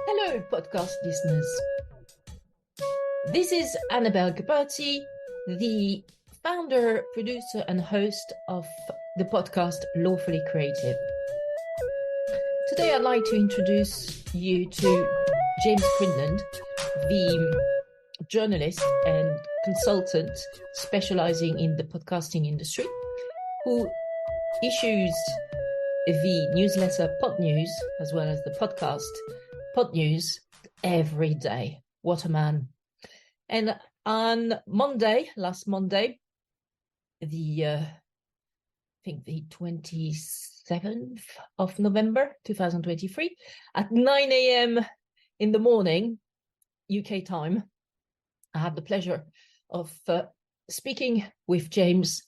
Hello, podcast listeners. This is Annabelle Gauberti, the founder, producer, and host of the podcast Lawfully Creative. Today, I'd like to introduce you to James Cridland, the journalist and consultant specializing in the podcasting industry, who issues the newsletter Podnews, as well as the podcast Podnews, every day. What a man. And on Monday, last Monday, I think the 27th of November, 2023, at 9 a.m. in the morning, UK time, I had the pleasure of speaking with James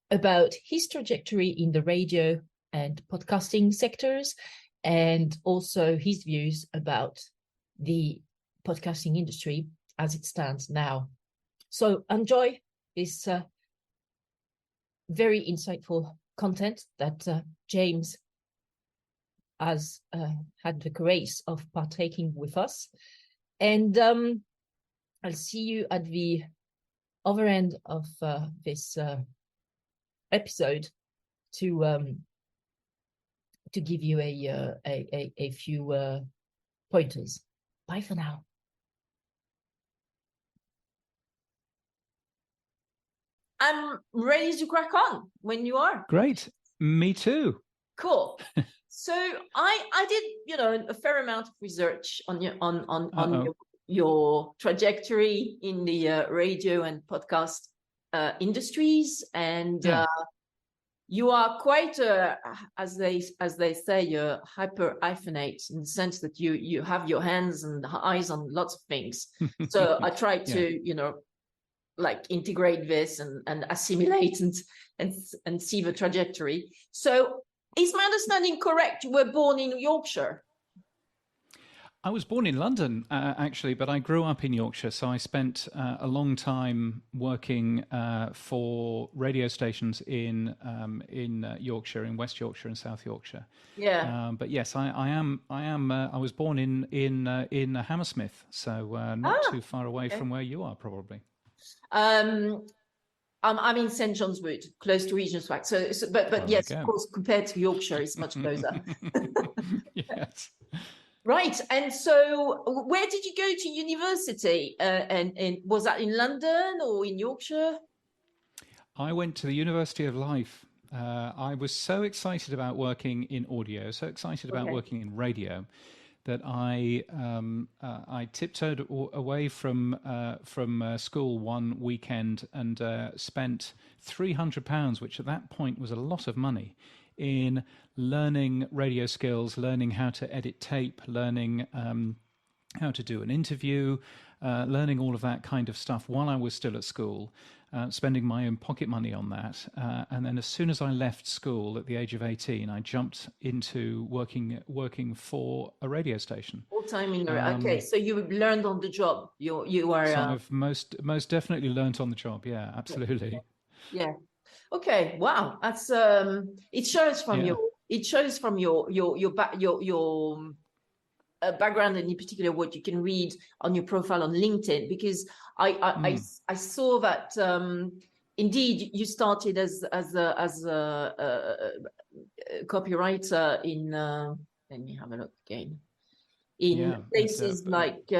about his trajectory in the radio and podcasting sectors, and also his views about the podcasting industry as it stands now. So enjoy this very insightful content that James has had the grace of partaking with us. And I'll see you at the other end of this episode to give you a few pointers. Bye for now. I'm ready to crack on when you are. Great. Me too. Cool. So I did, a fair amount of research on your trajectory in the radio and podcast industries, and you are quite as they say, hyper hyphenate, in the sense that you have your hands and eyes on lots of things. So I try to integrate this and assimilate and see the trajectory. So is my understanding correct? You were born in Yorkshire? I was born in London, actually, but I grew up in Yorkshire. So I spent a long time working for radio stations in Yorkshire, in West Yorkshire and South Yorkshire. Yeah. But yes, I was born in Hammersmith, so not too far away from where you are, probably. I'm in St John's Wood, close to Regent's Park. But yes, of course, compared to Yorkshire, it's much closer. Yes. Right. And so where did you go to university? And was that in London or in Yorkshire? I went to the University of Life. I was so excited about working in audio, so excited about working in radio, that I tiptoed away from school one weekend and spent £300, which at that point was a lot of money, in learning radio skills, learning how to edit tape, learning how to do an interview, learning all of that kind of stuff while I was still at school, spending my own pocket money on that. And then as soon as I left school at the age of 18, I jumped into working for a radio station. Full time in okay, so you learned on the job. You are. So I've most definitely learned on the job. Yeah, absolutely. Yeah. Okay. Wow. That's it shows from your background, and in particular what you can read on your profile on LinkedIn, because I saw that indeed you started as a copywriter in let me have a look again, in places like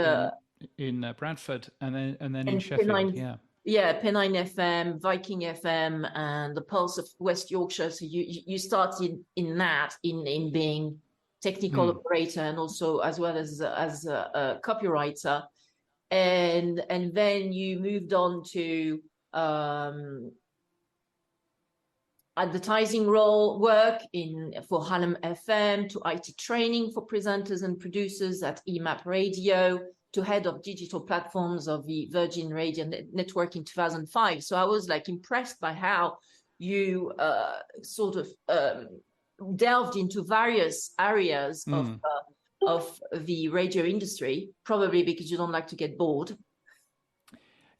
in Bradford and then in Sheffield. Pennine FM, Viking FM, and the Pulse of West Yorkshire. So you started in being technical operator, and also as well as a copywriter, and then you moved on to advertising role work for Hallam FM, to IT training for presenters and producers at EMAP Radio, to head of digital platforms of the Virgin Radio Network in 2005. So I was impressed by how you sort of delved into various areas of the radio industry, probably because you don't like to get bored.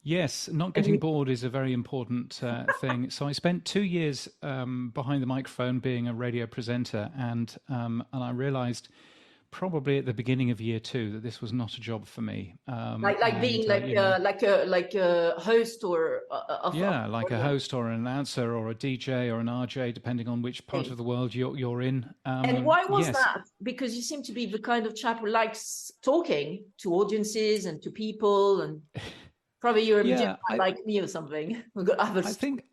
Yes, not getting bored is a very important thing. So I spent 2 years behind the microphone being a radio presenter, and I realized probably at the beginning of year 2 that this was not a job for me. Being like a host or like a host or an announcer or a DJ or an RJ, depending on which part of the world you're in. And why was that? Because you seem to be the kind of chap who likes talking to audiences and to people, and probably you're a bit like me or something.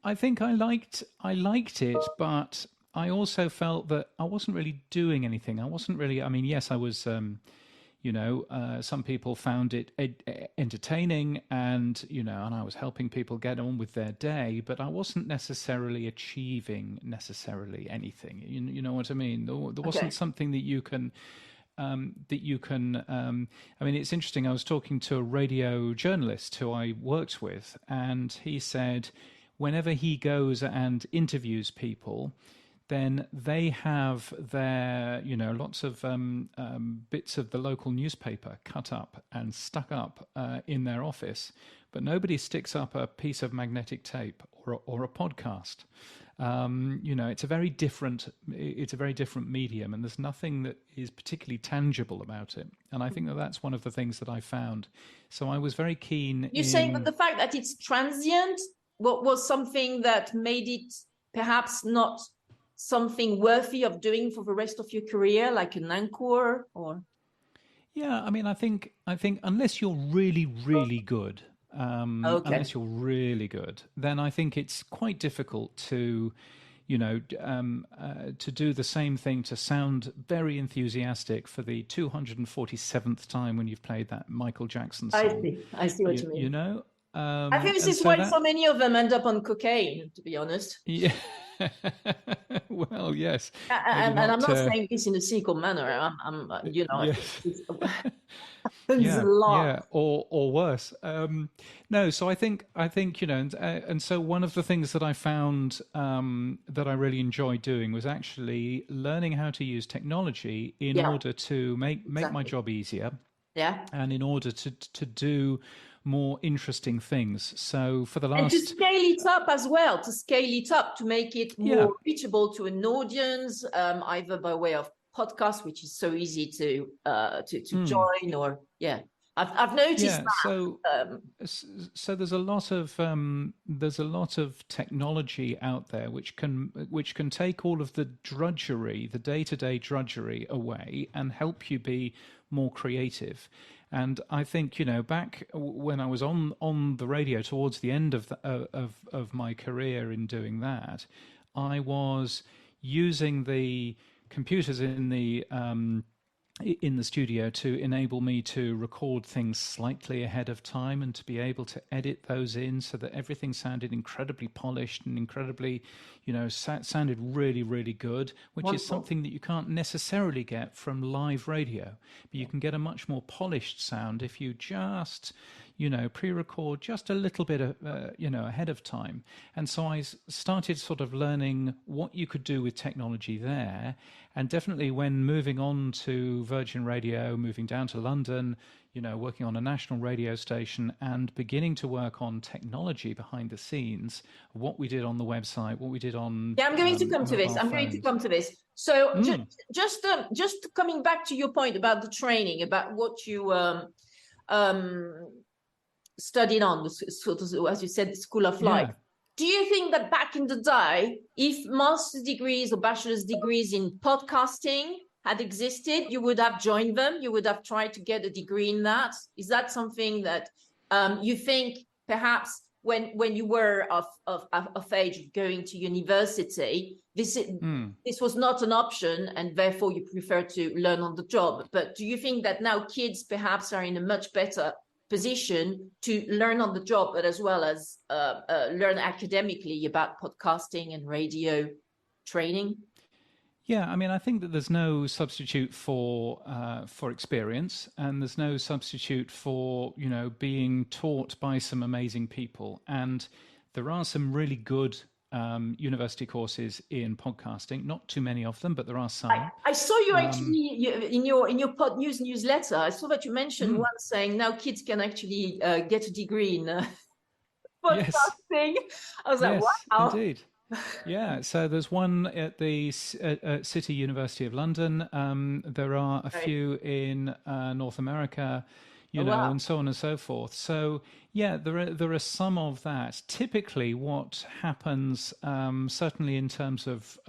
I think I liked it, but I also felt that I wasn't really doing anything. I wasn't really. I mean, yes, I was. Some people found it entertaining, and and I was helping people get on with their day, but I wasn't necessarily achieving anything. You know what I mean? There wasn't something that you can. I mean, it's interesting. I was talking to a radio journalist who I worked with, and he said, whenever he goes and interviews people, then they have their, lots of bits of the local newspaper cut up and stuck up in their office, but nobody sticks up a piece of magnetic tape or a podcast. It's a very different medium, and there's nothing that is particularly tangible about it. And I think that that's one of the things that I found. So I was very keen. You're saying that the fact that it's transient was something that made it perhaps not something worthy of doing for the rest of your career, like an anchor, or? Yeah, I mean, I think unless you're really, really good, unless you're really good, then I think it's quite difficult to, to do the same thing, to sound very enthusiastic for the 247th time when you've played that Michael Jackson song. I see what you mean. I think this is why so many of them end up on cocaine, to be honest. Yeah. Well, yes. And I'm not saying this in a cynical manner. Yes. A lot. Yeah, or worse. No, so I think and so one of the things that I found that I really enjoyed doing was actually learning how to use technology in order to make my job easier. Yeah. And in order to do more interesting things. So for the last... And to scale it up as well, to make it more reachable to an audience, either by way of podcast, which is so easy to join, or I've noticed that. So there's a lot of technology out there which can take all of the drudgery, the day-to-day drudgery away and help you be more creative. And I think, back when I was on the radio towards the end of my career in doing that, I was using the computers in the studio to enable me to record things slightly ahead of time and to be able to edit those in so that everything sounded incredibly polished and incredibly, sounded really, really good, which is something that you can't necessarily get from live radio. But you can get a much more polished sound if you just, pre-record just a little bit, ahead of time. And so I started sort of learning what you could do with technology there. And definitely when moving on to Virgin Radio, moving down to London, working on a national radio station and beginning to work on technology behind the scenes, what we did on the website, what we did on... Yeah, I'm going to come to this. So just coming back to your point about the training, about what you studied on, sort of, as you said, the School of Life. Do you think that back in the day, if master's degrees or bachelor's degrees in podcasting had existed, you would have joined them? You would have tried to get a degree in that? Is that something that you think perhaps when you were of age of going to university, this was not an option and therefore you prefer to learn on the job? But do you think that now kids perhaps are in a much better position to learn on the job, but as well as learn academically about podcasting and radio training? Yeah, I mean, I think that there's no substitute for experience, and there's no substitute for being taught by some amazing people. And there are some really good university courses in podcasting. Not too many of them, but there are some. I saw you actually in your Podnews newsletter. I saw that you mentioned once saying now kids can actually get a degree in podcasting. Yes. I was like, wow. Indeed. Yeah, so there's one at the City University of London. There are a few in North America, Oh, wow. and so on and so forth. So yeah, there are some of that. Typically, what happens, certainly in terms of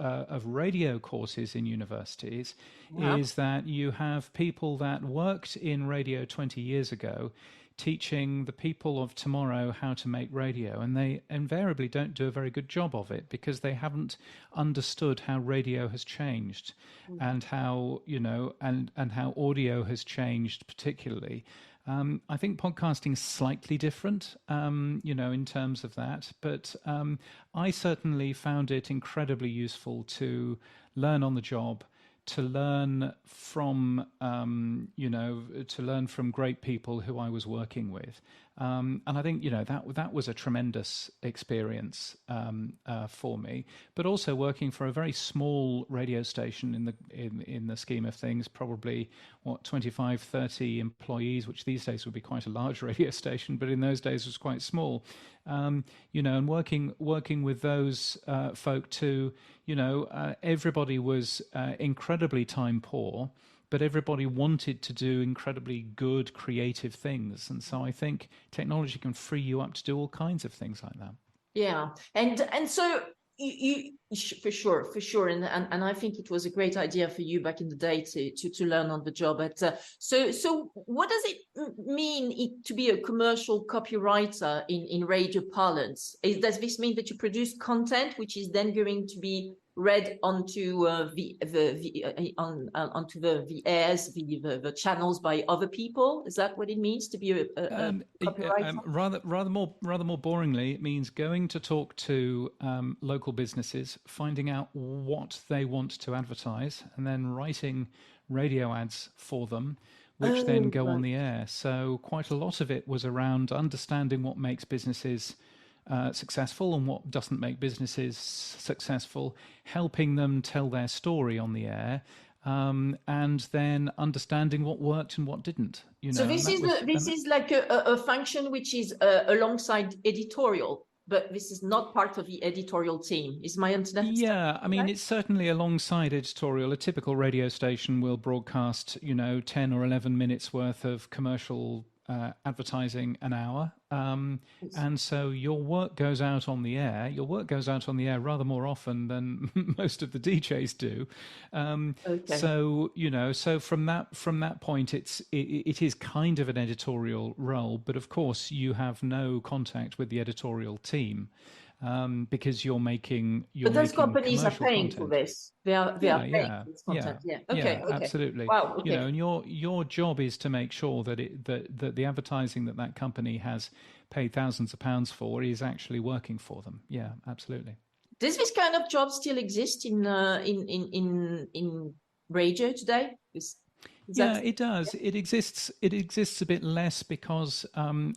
radio courses in universities, is that you have people that worked in radio 20 years ago teaching the people of tomorrow how to make radio, and they invariably don't do a very good job of it because they haven't understood how radio has changed and how and how audio has changed particularly. I think podcasting is slightly different, in terms of that, but I certainly found it incredibly useful to learn on the job, to learn from great people who I was working with, and I think that was a tremendous experience for me. But also working for a very small radio station in the scheme of things, probably 25, 30 employees, which these days would be quite a large radio station, but in those days was quite small. And working with those folk too. Everybody was incredibly time poor, but everybody wanted to do incredibly good, creative things. And so I think technology can free you up to do all kinds of things like that. Yeah, and so you for sure, and I think it was a great idea for you back in the day to learn on the job. But so what does it mean to be a commercial copywriter in radio parlance? Does this mean that you produce content which is then going to be read onto onto the airs, the channels by other people? Is that what it means to be a copywriter? Rather more boringly, it means going to talk to local businesses, finding out what they want to advertise, and then writing radio ads for them, which then go on the air. So quite a lot of it was around understanding what makes businesses successful and what doesn't make businesses successful, helping them tell their story on the air, and then understanding what worked and what didn't. So this is like a function which is alongside editorial, but this is not part of the editorial team. Is my understanding? Yeah, I mean, it's certainly alongside editorial. A typical radio station will broadcast, 10 or 11 minutes worth of commercial advertising an hour. And so your work goes out on the air. Your work goes out on the air rather more often than most of the DJs do. So so from that point, it is kind of an editorial role, but of course you have no contact with the editorial team. Because you're making but those companies are paying content for this. They are paying for this content. Yeah. Okay. Absolutely. Wow. Okay. And your job is to make sure that that the advertising that company has paid thousands of pounds for is actually working for them. Yeah, absolutely. Does this kind of job still exist in radio today? It does. It exists a bit less because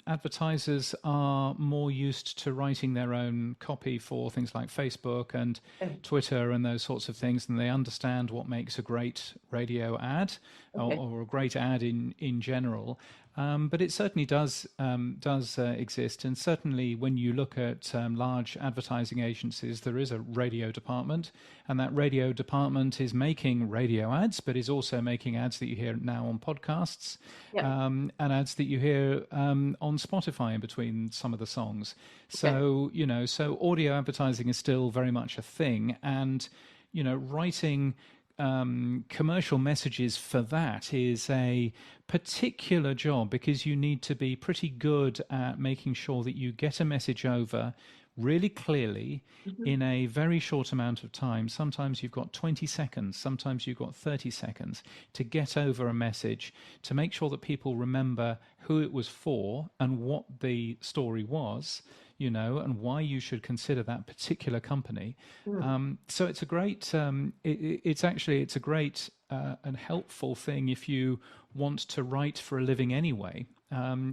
advertisers are more used to writing their own copy for things like Facebook and Twitter and those sorts of things, and they understand what makes a great radio ad or a great ad in general. But it certainly does exist, and certainly when you look at large advertising agencies, there is a radio department, and that radio department is making radio ads, but is also making ads that you hear now on podcasts, and ads that you hear on Spotify in between some of the songs. So so audio advertising is still very much a thing, and writing commercial messages for that is a particular job because you need to be pretty good at making sure that you get a message over really clearly in a very short amount of time. Sometimes you've got 20 seconds, sometimes you've got 30 seconds to get over a message, to make sure that people remember who it was for and what the story was, and why you should consider that particular company. So it's a great, it's a great and helpful thing if you want to write for a living anyway,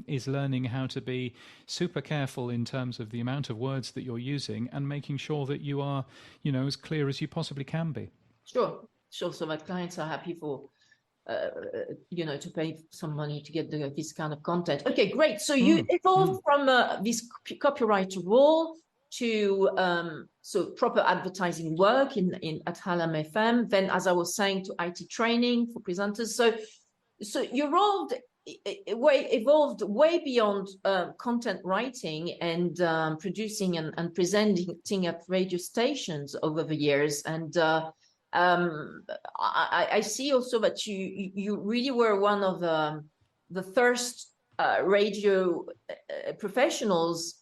is learning how to be super careful in terms of the amount of words that you're using and making sure that you are, as clear as you possibly can be. Sure. So that clients are happy for to pay some money to get this kind of content. Okay, great. So you evolved from this copywriter role to so proper advertising work at Halam FM. Then, as I was saying, to IT training for presenters. So your role evolved way beyond content writing and producing and presenting at radio stations over the years. And I see also that you really were one of the first radio professionals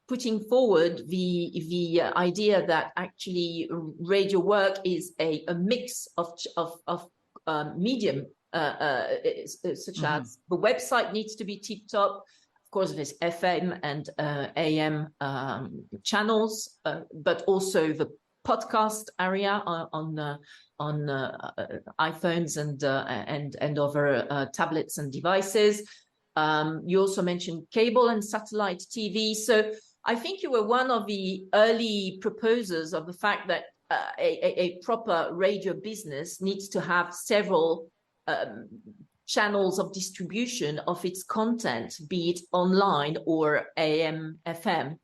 putting forward the idea that actually radio work is a mix of medium, such as the website needs to be tipped up. Of course, there's FM and AM channels, but also the podcast area on iPhones and other tablets and devices. You also mentioned cable and satellite TV. So I think you were one of the early proposers of the fact that a proper radio business needs to have several channels of distribution of its content, be it online or AM, FM.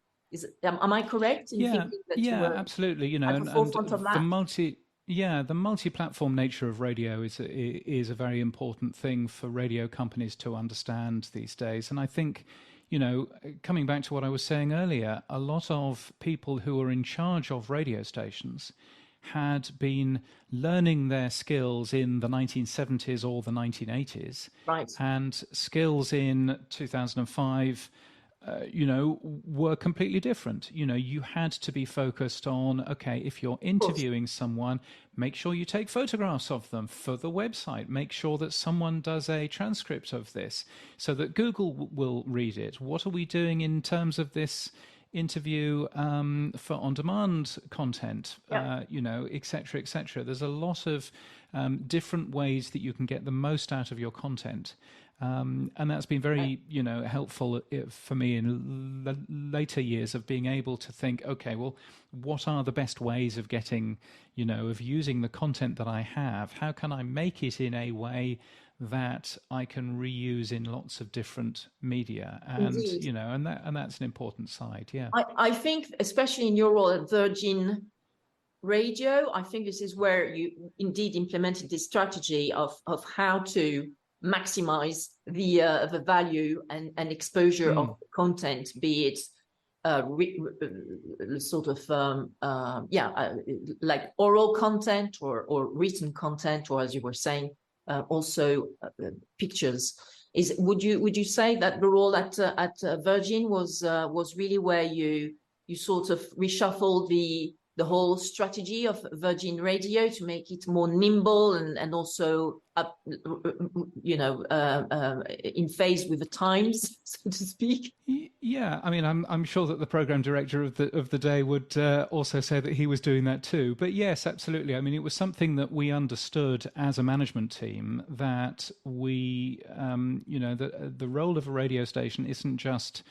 Am I correct in thinking that you were absolutely. You know, at the forefront of that? The multi-platform nature of radio is a very important thing for radio companies to understand these days. And I think, you know, coming back to what I was saying earlier, a lot of people who are in charge of radio stations had been learning their skills in the 1970s or the 1980s, right, and skills in 2005 were completely different. You know, you had to be focused on, okay, if you're interviewing someone, make sure you take photographs of them for the website. Make sure that someone does a transcript of this so that Google will read it. What are we doing in terms of this interview for on-demand content, et cetera, et cetera. There's a lot of different ways that you can get the most out of your content. And that's been very, helpful for me in later years of being able to think, okay, well, what are the best ways of getting, of using the content that I have? How can I make it in a way that I can reuse in lots of different media? And, Indeed. And that's an important side. Yeah. I think, especially in your role at Virgin Radio, I think this is where you indeed implemented this strategy of how to maximize the value and exposure of content, be it like oral content or written content, or as you were saying, also pictures. Would you say that the role at Virgin was really where you sort of reshuffled the whole strategy of Virgin Radio to make it more nimble and also in phase with the times, so to speak? Yeah, I mean, I'm sure that the program director of the day would also say that he was doing that too. But yes, absolutely. I mean, it was something that we understood as a management team, that we, the role of a radio station isn't just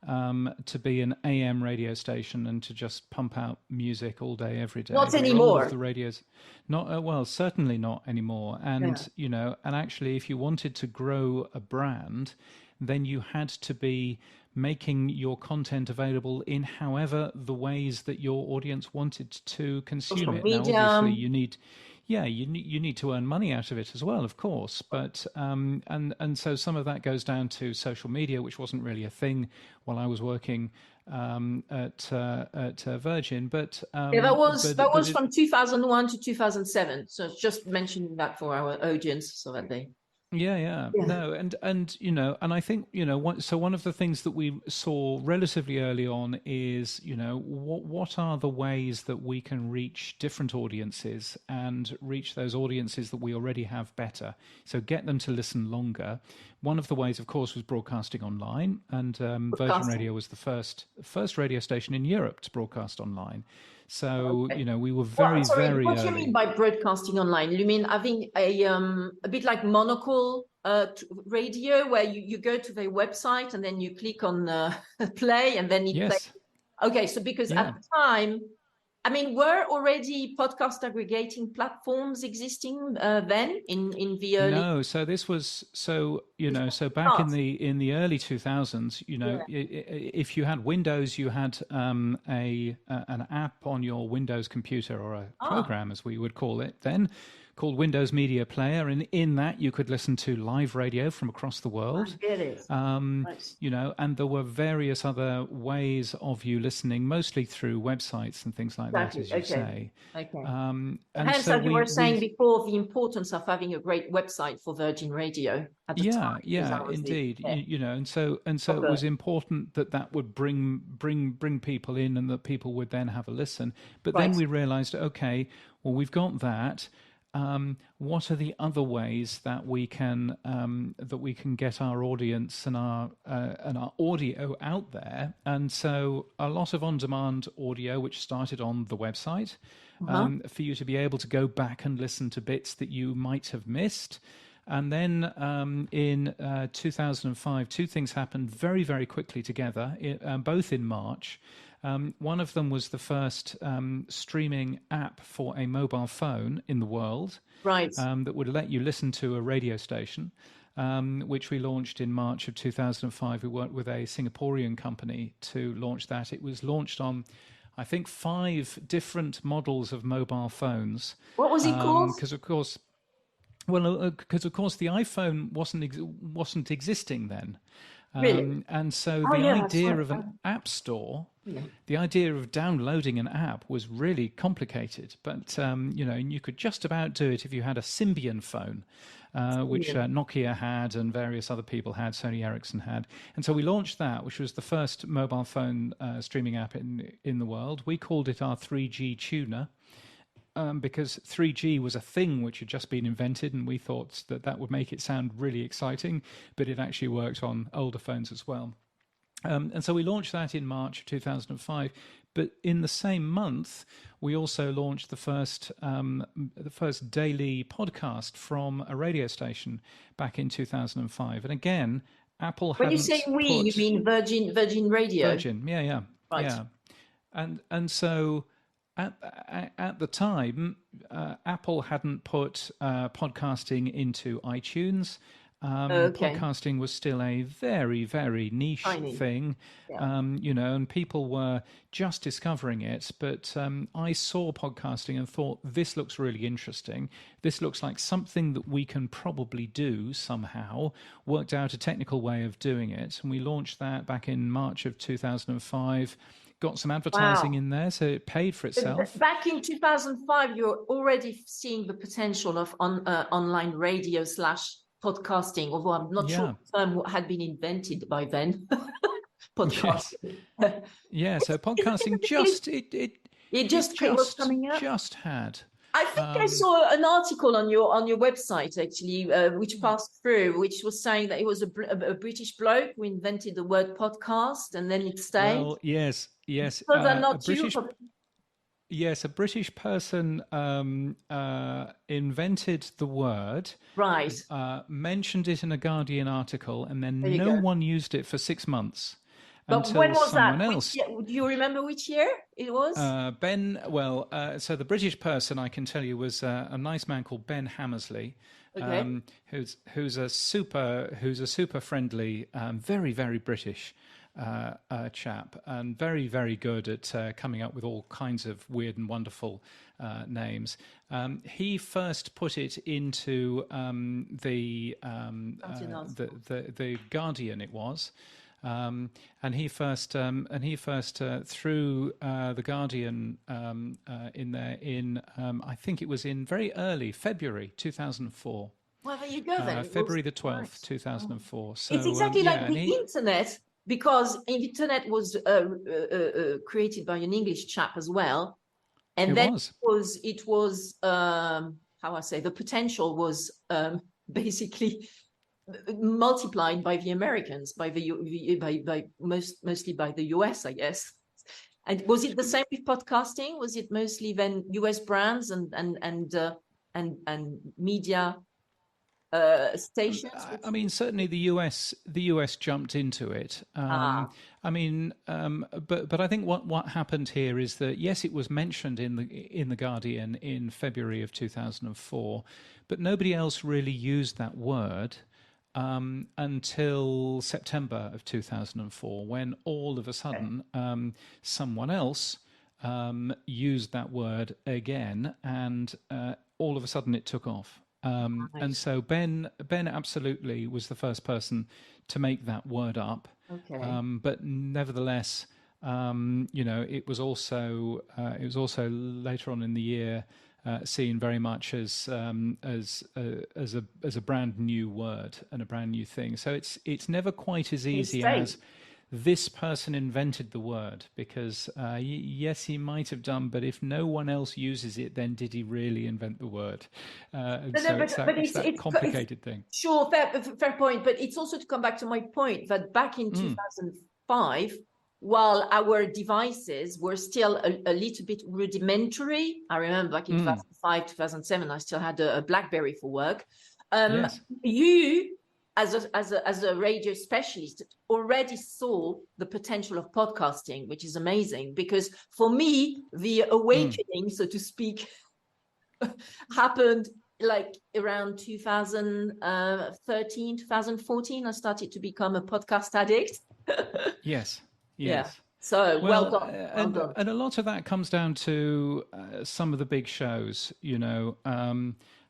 to be an AM radio station and to just pump out music all day, every day. Not anymore. The radios, not certainly not anymore. And and actually, if you wanted to grow a brand, then you had to be making your content available in however the ways that your audience wanted to consume it. Now, obviously, you need to earn money out of it as well, of course. But and so some of that goes down to social media, which wasn't really a thing while I was working at Virgin. But that was from 2001 to 2007. So just mentioning that for our audience, so that they. Yeah. No, and I think so one of the things that we saw relatively early on is what are the ways that we can reach different audiences and reach those audiences that we already have better, so get them to listen longer. One of the ways, of course, was broadcasting online, and Virgin Radio was the first radio station in Europe to broadcast online. So, we were very early. What do you mean by broadcasting online? You mean having a bit like monocle radio, where you go to their website and then you click on play and then it plays? Okay, so because at the time, I mean, were already podcast aggregating platforms existing then in the early? No, so this was so back in the early 2000s, if you had Windows, you had an app on your Windows computer, or a program as we would call it then, called Windows Media Player, and in that you could listen to live radio from across the world. I get it. Nice. And there were various other ways of you listening, mostly through websites and things like that, as you say. Okay. And hence, so as you were saying before, the importance of having a great website for Virgin Radio at the time. Yeah, indeed. And so it was important that would bring people in, and that people would then have a listen. But then we realized, okay, well, we've got that. What are the other ways that we can get our audience and our audio out there? And so a lot of on-demand audio, which started on the website, for you to be able to go back and listen to bits that you might have missed. And then in 2005, two things happened very, very quickly together, both in March. One of them was the first streaming app for a mobile phone in the world, that would let you listen to a radio station, which we launched in March of 2005. We worked with a Singaporean company to launch that. It was launched on, I think, 5 different models of mobile phones. What was it called? Because of course the iPhone wasn't existing then. Really? And so the idea of an app store, the idea of downloading an app was really complicated. But, you could just about do it if you had a Symbian phone, which Nokia had and various other people had, Sony Ericsson had. And so we launched that, which was the first mobile phone streaming app in the world. We called it our 3G tuner. Because 3G was a thing which had just been invented, and we thought that would make it sound really exciting, but it actually worked on older phones as well. And so we launched that in March of 2005. But in the same month, we also launched the first daily podcast from a radio station back in 2005. And again, Apple hadn't. When you say we, you mean Virgin Radio? Virgin, yeah. Right. Yeah. And so at the time, Apple hadn't put podcasting into iTunes. Podcasting was still a very, very niche thing, and people were just discovering it. But I saw podcasting and thought, this looks really interesting. This looks like something that we can probably do somehow. Worked out a technical way of doing it. And we launched that back in March of 2005. Got some advertising in there, so it paid for itself. Back in 2005, you're already seeing the potential of online radio / podcasting, although I'm not sure the term had been invented by then. Podcasting. So podcasting was coming up. Just had. I think I saw an article on your website actually, which passed through, which was saying that it was a British bloke who invented the word podcast, and then it stayed. Well, yes. So they're not Yes, a British person invented the word, mentioned it in a Guardian article, and then no one used it for 6 months. But when was that? Do you remember which year it was? So the British person, I can tell you, was a nice man called Ben Hammersley, who's a super friendly, very, very British chap, and very, very good at coming up with all kinds of weird and wonderful names. He first put it into the Guardian. It was. And he first threw the Guardian in there in I think it was in very early February 2004. Well, there you go then. February the 12th, 2004. So, it's exactly like the internet, because the internet was created by an English chap as well, and it was how I say, the potential was basically multiplied by the Americans, mostly by the US, I guess. And was it the same with podcasting? Was it mostly then US brands and media stations? I mean, certainly the US jumped into it. I mean, but I think what happened here is that yes, it was mentioned in the Guardian in February of 2004, but nobody else really used that word until September of 2004, when all of a sudden someone else used that word again, and all of a sudden it took off. And so Ben absolutely was the first person to make that word up. Okay. But nevertheless, it was also later on in the year seen very much as a brand new word and a brand new thing. So it's never quite as easy as this person invented the word, because yes, he might have done, but if no one else uses it, then did he really invent the word? It's that complicated thing. Sure, fair point. But it's also to come back to my point that back in 2005, while our devices were still a little bit rudimentary, I remember back in 2005, 2007, I still had a BlackBerry for work. Yes. You, as a radio specialist, already saw the potential of podcasting, which is amazing, because for me, the awakening, so to speak, happened like around 2013, 2014. I started to become a podcast addict. Yes. Yeah. So well done. And a lot of that comes down to some of the big shows,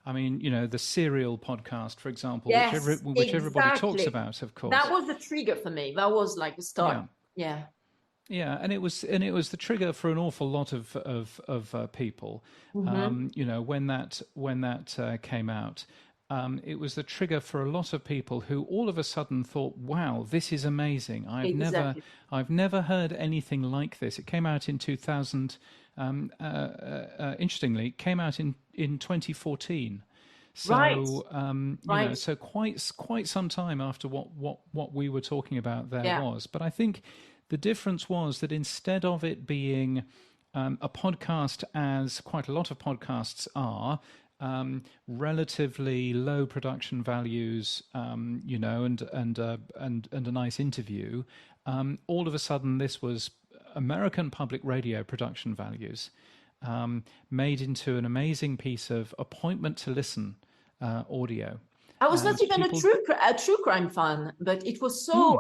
I mean, the Serial podcast, for example, which everybody talks about, of course. That was the trigger for me. That was like the start. Yeah. Yeah, and it was the trigger for an awful lot of people. When that came out, it was the trigger for a lot of people who all of a sudden thought, "Wow, this is amazing! I've never heard anything like this." It came out in 2000. Interestingly, it came out in 2014. So so quite some time after what we were talking about there was. But I think the difference was that instead of it being a podcast, as quite a lot of podcasts are, relatively low production values, and a nice interview, all of a sudden this was American public radio production values, made into an amazing piece of appointment to listen audio. I was not even a true crime fan, but it was so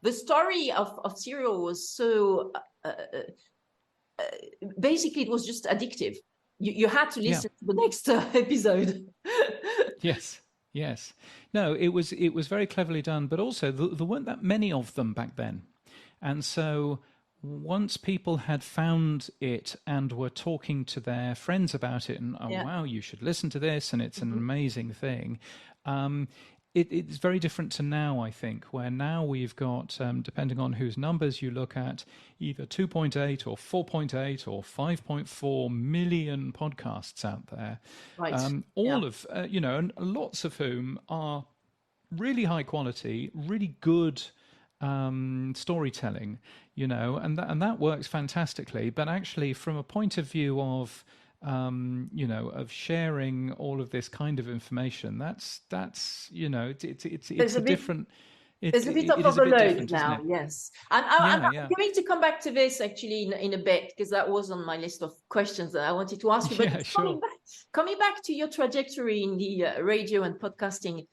the story of Serial was so basically it was just addictive. You had to listen to the next episode. Yes. No, it was very cleverly done, but also there weren't that many of them back then. And so once people had found it and were talking to their friends about it, and wow, you should listen to this, and it's an amazing thing, it's very different to now, I think, where now we've got, depending on whose numbers you look at, either 2.8 or 4.8 or 5.4 million podcasts out there. All of, and lots of whom are really high quality, really good storytelling, and that works fantastically. But actually, from a point of view of of sharing all of this kind of information, it's a different. There's a bit of overload now, yes. And I'm going to come back to this actually in a bit, because that was on my list of questions that I wanted to ask you. But coming back to your trajectory in the radio and podcasting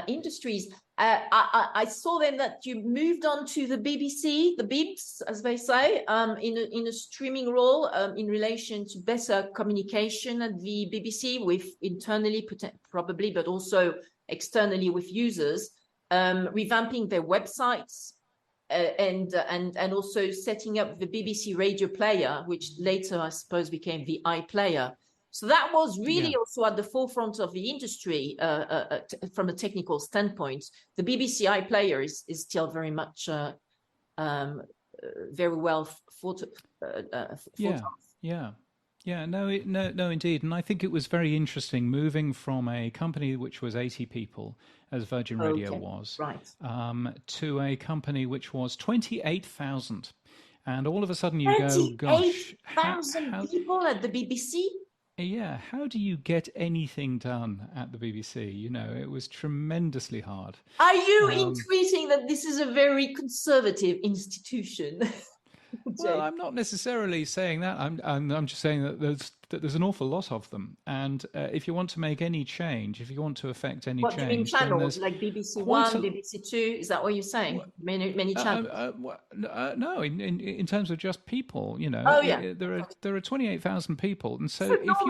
industries, I saw then that you moved on to the BBC, the Bibs, as they say, in a streaming role in relation to better communication at the BBC with internally, probably, but also externally with users, revamping their websites, and also setting up the BBC Radio Player, which later, I suppose, became the iPlayer. So that was really also at the forefront of the industry from a technical standpoint. The BBC iPlayer is still very much very well thought of. No, indeed. And I think it was very interesting moving from a company which was 80 people, as Virgin Radio was, to a company which was 28,000. And all of a sudden you go, gosh, 28,000 people at the BBC? yeah, how do you get anything done at the BBC? You know, it was tremendously hard. Are you intuiting that this is a very conservative institution? Well, I'm not necessarily saying that. I'm just saying that there's an awful lot of them, and if you want to make any change, if you want to affect any What do you mean change, then channels? there's Like BBC quite One, a BBC Two? Is that what you're saying? Many channels. no. In terms of just people, you know, Oh yeah, there are 28,000 people, and it's so enormous. if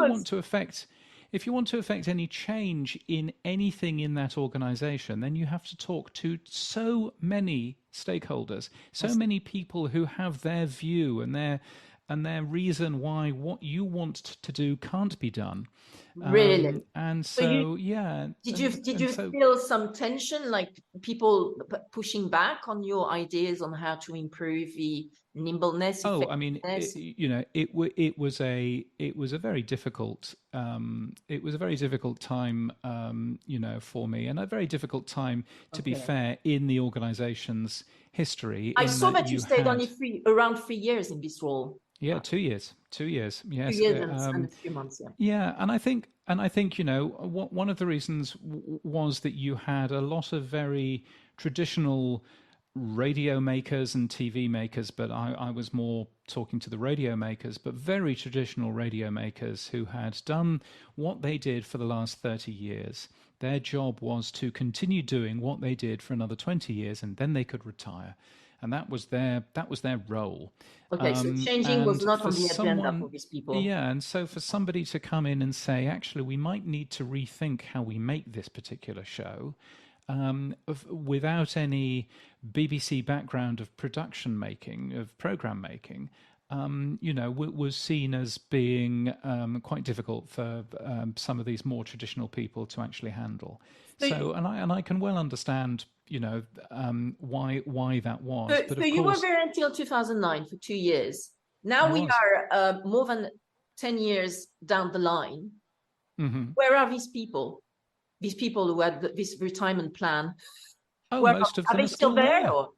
you want to affect any change in anything in that organization, then you have to talk to so many stakeholders, so many people who have their view and their reason why what you want to do can't be done. Really? And So so, yeah. did you feel some tension, like people pushing back on your ideas on how to improve the nimbleness, Oh, I mean, effectiveness? it was a very difficult time, for me, and a very difficult time, to be Okay. fair, in the organization's history, I in saw that that you you stayed had, only around 3 years in this role. yeah, 2 years, 2 years, Two yes. years and a few months, yeah. Yeah, and I think one of the reasons was that you had a lot of very traditional radio makers and TV makers, but I was more talking to the radio makers, but very traditional radio makers who had done what they did for the last 30 years. Their job was to continue doing what they did for another 20 years, and then they could retire. And that was their role. Okay, so changing was And not for on the agenda for someone, these people. yeah, and so for somebody to come in and say, actually, we might need to rethink how we make this particular show, without any BBC background of production making, of program making, was seen as being quite difficult for some of these more traditional people to actually handle. So, So, and I can well understand, why that was. But so of you were course, there until 2009 for 2 years. Now I we was. are more than 10 years down the line. Hmm. Where are these people? These people who had this retirement plan? Oh, Where most of are them they are still still there? there. Or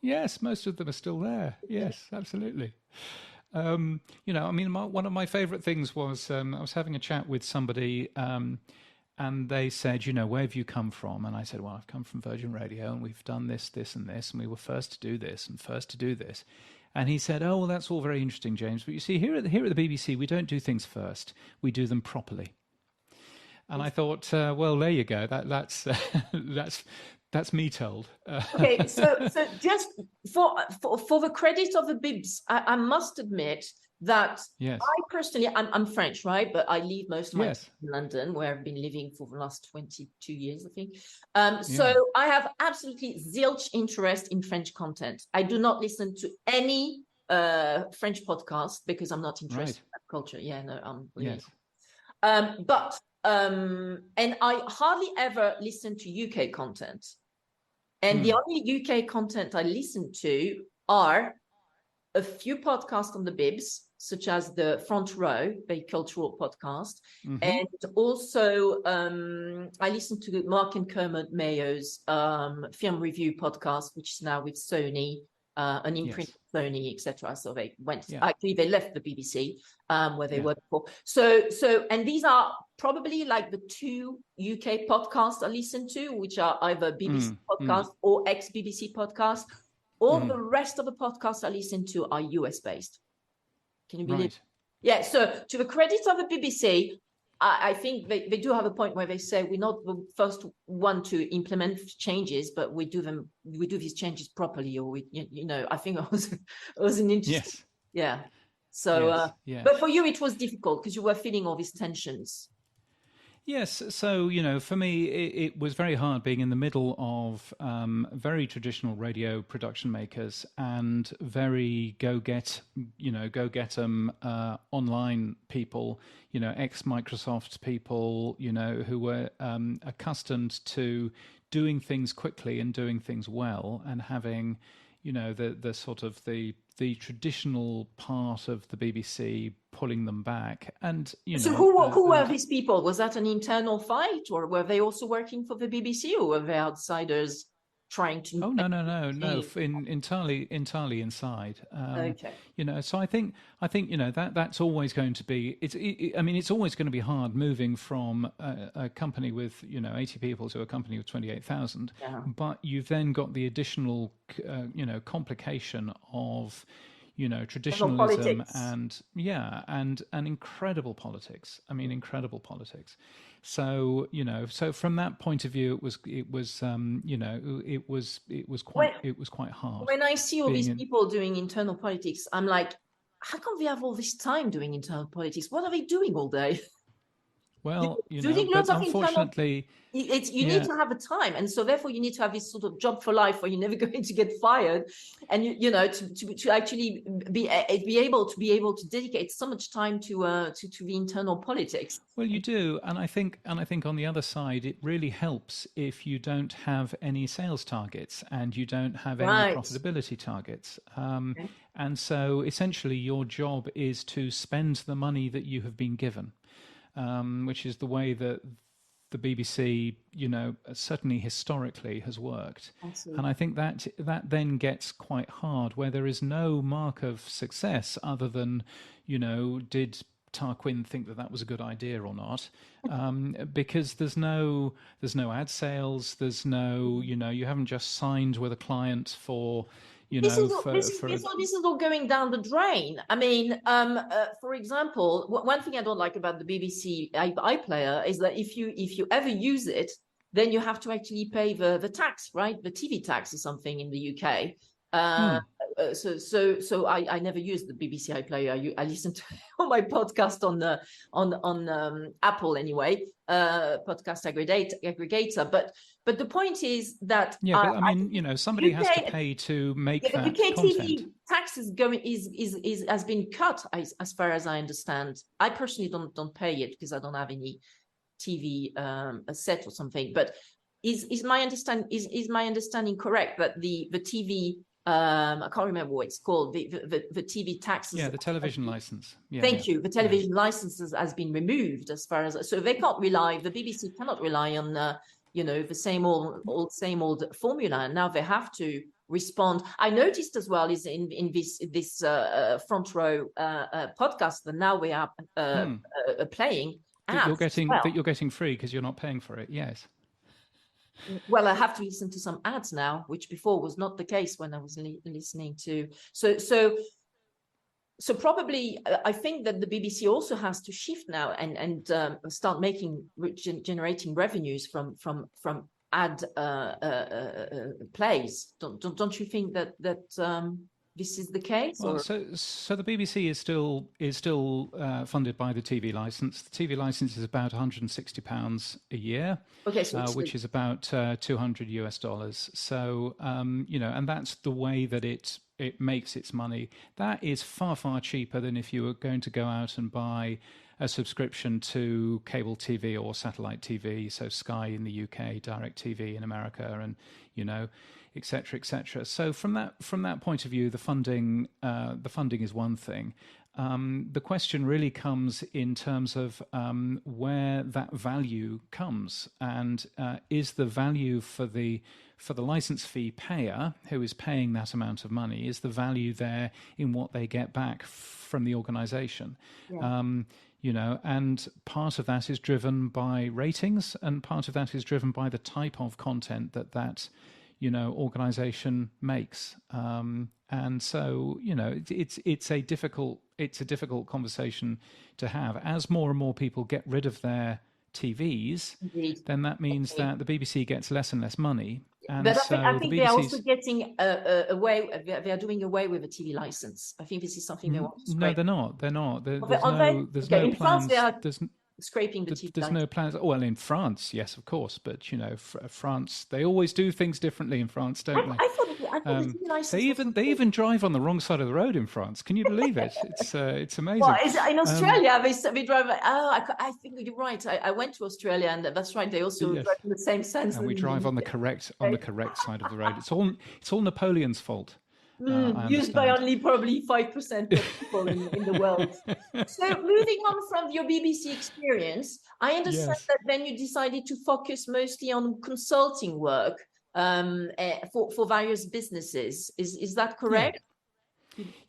Yes, most of them are still there. Yes, absolutely. I mean, one of my favorite things was I was having a chat with somebody, and they said, where have you come from? And I said, well, I've come from Virgin Radio, and we've done this, this, and this, and we were first to do this and first to do this. And he said, oh, well, that's all very interesting, James. But you see, here at the BBC, we don't do things first. We do them properly. And I thought, well, there you go. That's me told. okay, so just for the credit of the Bibs, I must admit that Yes. I personally, I'm French, right? But I live most of my time Yes. in London, where I've been living for the last 22 years, I think. Yeah. So I have absolutely zilch interest in French content. I do not listen to any French podcast because I'm not interested in that culture. Yeah, no, I'm really. Yes. And I hardly ever listen to UK content. And the only UK content I listen to are a few podcasts on the Bibs, such as the Front Row, the cultural podcast. Mm-hmm. And also I listen to Mark and Kermit Mayo's film review podcast, which is now with Sony, an imprint of Sony, etc. So they went, actually they left the BBC where they were before. So and these are probably like the two UK podcasts I listen to, which are either BBC podcasts or ex-BBC podcasts. All the rest of the podcasts I listen to are US based. Can you believe? Yeah. So to the credit of the BBC, I think they do have a point where they say we're not the first one to implement changes, but we do these changes properly, or I think it was an interesting. Yeah. So, but for you, it was difficult because you were feeling all these tensions. Yes, so for me, it was very hard being in the middle of very traditional radio production makers and very go get 'em online people, ex Microsoft people, who were accustomed to doing things quickly and doing things well, and having the sort of the traditional part of the BBC pulling them back. And so who were these people? Was that an internal fight, or were they also working for the BBC, or were they outsiders trying to. Oh no. Entirely inside. Okay. So I think that's always going to be. It's always going to be hard moving from a company with 80 people to a company with 28,000. Yeah. But you've then got the additional complication of traditionalism and incredible politics. Incredible politics. So so from that point of view, it was quite hard. When I see all these people doing internal politics, I'm like, how come they have all this time doing internal politics? What are they doing all day? Well, but unfortunately, you need to have a time, and so therefore you need to have this sort of job for life where you're never going to get fired, and to actually be able to dedicate so much time to the internal politics. Well, you do, and I think on the other side, it really helps if you don't have any sales targets and you don't have any profitability targets. And so essentially, your job is to spend the money that you have been given. Which is the way that the BBC, certainly historically has worked. Absolutely. And I think that then gets quite hard, where there is no mark of success other than, did Tarquin think that was a good idea or not? Because there's no ad sales, there's no, you haven't just signed with a client for. This is all going down the drain. For example, one thing I don't like about the BBC iPlayer is that if you ever use it, then you have to actually pay the tax, right? The TV tax or something in the UK. So I never used the BBC iPlayer. I listened to all my podcast on Apple anyway, podcast aggregator. But the point is that somebody has to pay to make that UK content. TV tax has been cut as far as I understand. I personally don't pay it because I don't have any TV set or something. But is my understanding correct that the TV I can't remember what it's called, the TV taxes. Yeah, the television license. Yeah, Thank you. The television license has been removed as far as, so they can't rely, the BBC cannot rely on the same old formula, and now they have to respond. I noticed as well is in this front row podcast that now we are playing ads that you're getting free because you're not paying for it. Yes. Well, I have to listen to some ads now, which before was not the case when I was listening to. So probably I think that the BBC also has to shift now and start generating revenues from ad plays. Don't you think that this is the case? Well, so the BBC is still funded by the TV license. The TV license is about £160 a year, which is about $200 US. So and that's the way that it makes its money. That is far cheaper than if you were going to go out and buy a subscription to cable TV or satellite TV. So Sky in the UK, Direct TV in America, and et cetera, et cetera. So from that point of view, the funding is one thing. The question really comes in terms of where that value comes, and is the value for the license fee payer who is paying that amount of money, is the value there in what they get back from the organization? Yeah. And part of that is driven by ratings, and part of that is driven by the type of content that organization makes. And so, it's a difficult conversation to have. As more and more people get rid of their TVs, Indeed. Then that means that the BBC gets less and less money. And but I think they're also getting away. They are doing away with a TV license. I think this is something they want to scrape. No, they're not. There's no in plans. France, they are scraping the TV There's license. no plans. Well, in France, yes, of course. But France, they always do things differently in France, don't they? I thought the TV license. They even drive on the wrong side of the road in France. Can you believe it? It's amazing. Well, in Australia, they drive. I think you're right. I went to Australia, and that's right. They also drive in the same sense. And we drive on the correct side of the road. It's all Napoleon's fault. Used by only probably 5% of people in the world. So moving on from your BBC experience, I understand that then you decided to focus mostly on consulting work. for various businesses. Is that correct?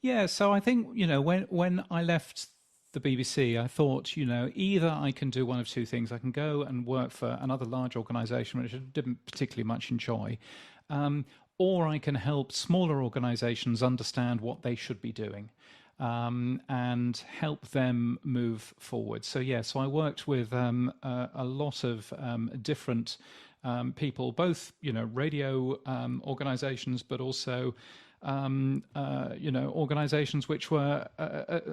Yeah. So I think, when I left the BBC, I thought, either I can do one of two things. I can go and work for another large organisation, which I didn't particularly much enjoy, or I can help smaller organisations understand what they should be doing. And help them move forward. So so I worked with a lot of different people, both radio organisations, but also organisations which were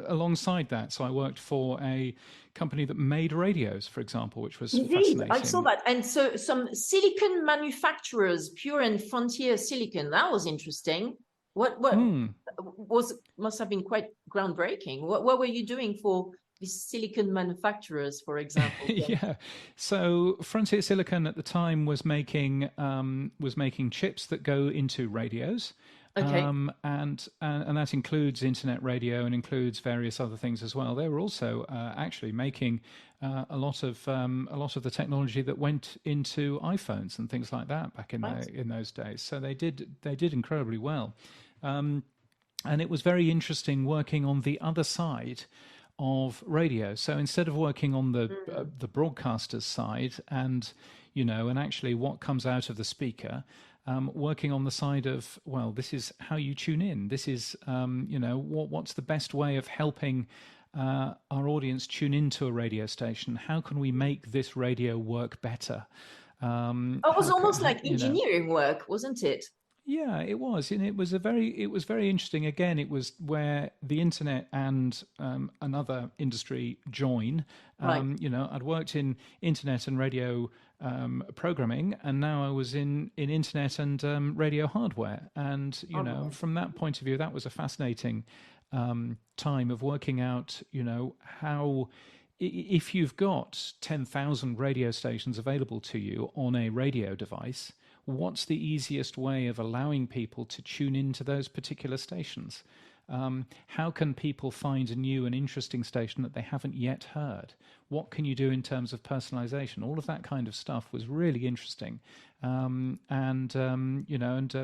alongside that. So I worked for a company that made radios, for example, which was fascinating. I saw that. And so some silicon manufacturers, pure and frontier silicon, that was interesting. What must have been quite groundbreaking. What were you doing for these silicon manufacturers, for example? Yeah. So Frontier Silicon at the time was making chips that go into radios. Okay. And that includes internet radio and includes various other things as well. They were also actually making a lot of the technology that went into iPhones and things like that back in those days. So they did incredibly well. And it was very interesting working on the other side of radio. So instead of working on the broadcaster's side and actually what comes out of the speaker, working on the side of, well, this is how you tune in. This is what's the best way of helping our audience tune into a radio station? How can we make this radio work better? It was almost like engineering work, wasn't it? Yeah, it was, and it was very interesting. Again, it was where the internet and another industry join. Right. I'd worked in internet and radio programming, and now I was in internet and radio hardware. And from that point of view, that was a fascinating time of working out, how. If you've got 10,000 radio stations available to you on a radio device, what's the easiest way of allowing people to tune into those particular stations? How can people find a new and interesting station that they haven't yet heard? What can you do in terms of personalization? All of that kind of stuff was really interesting.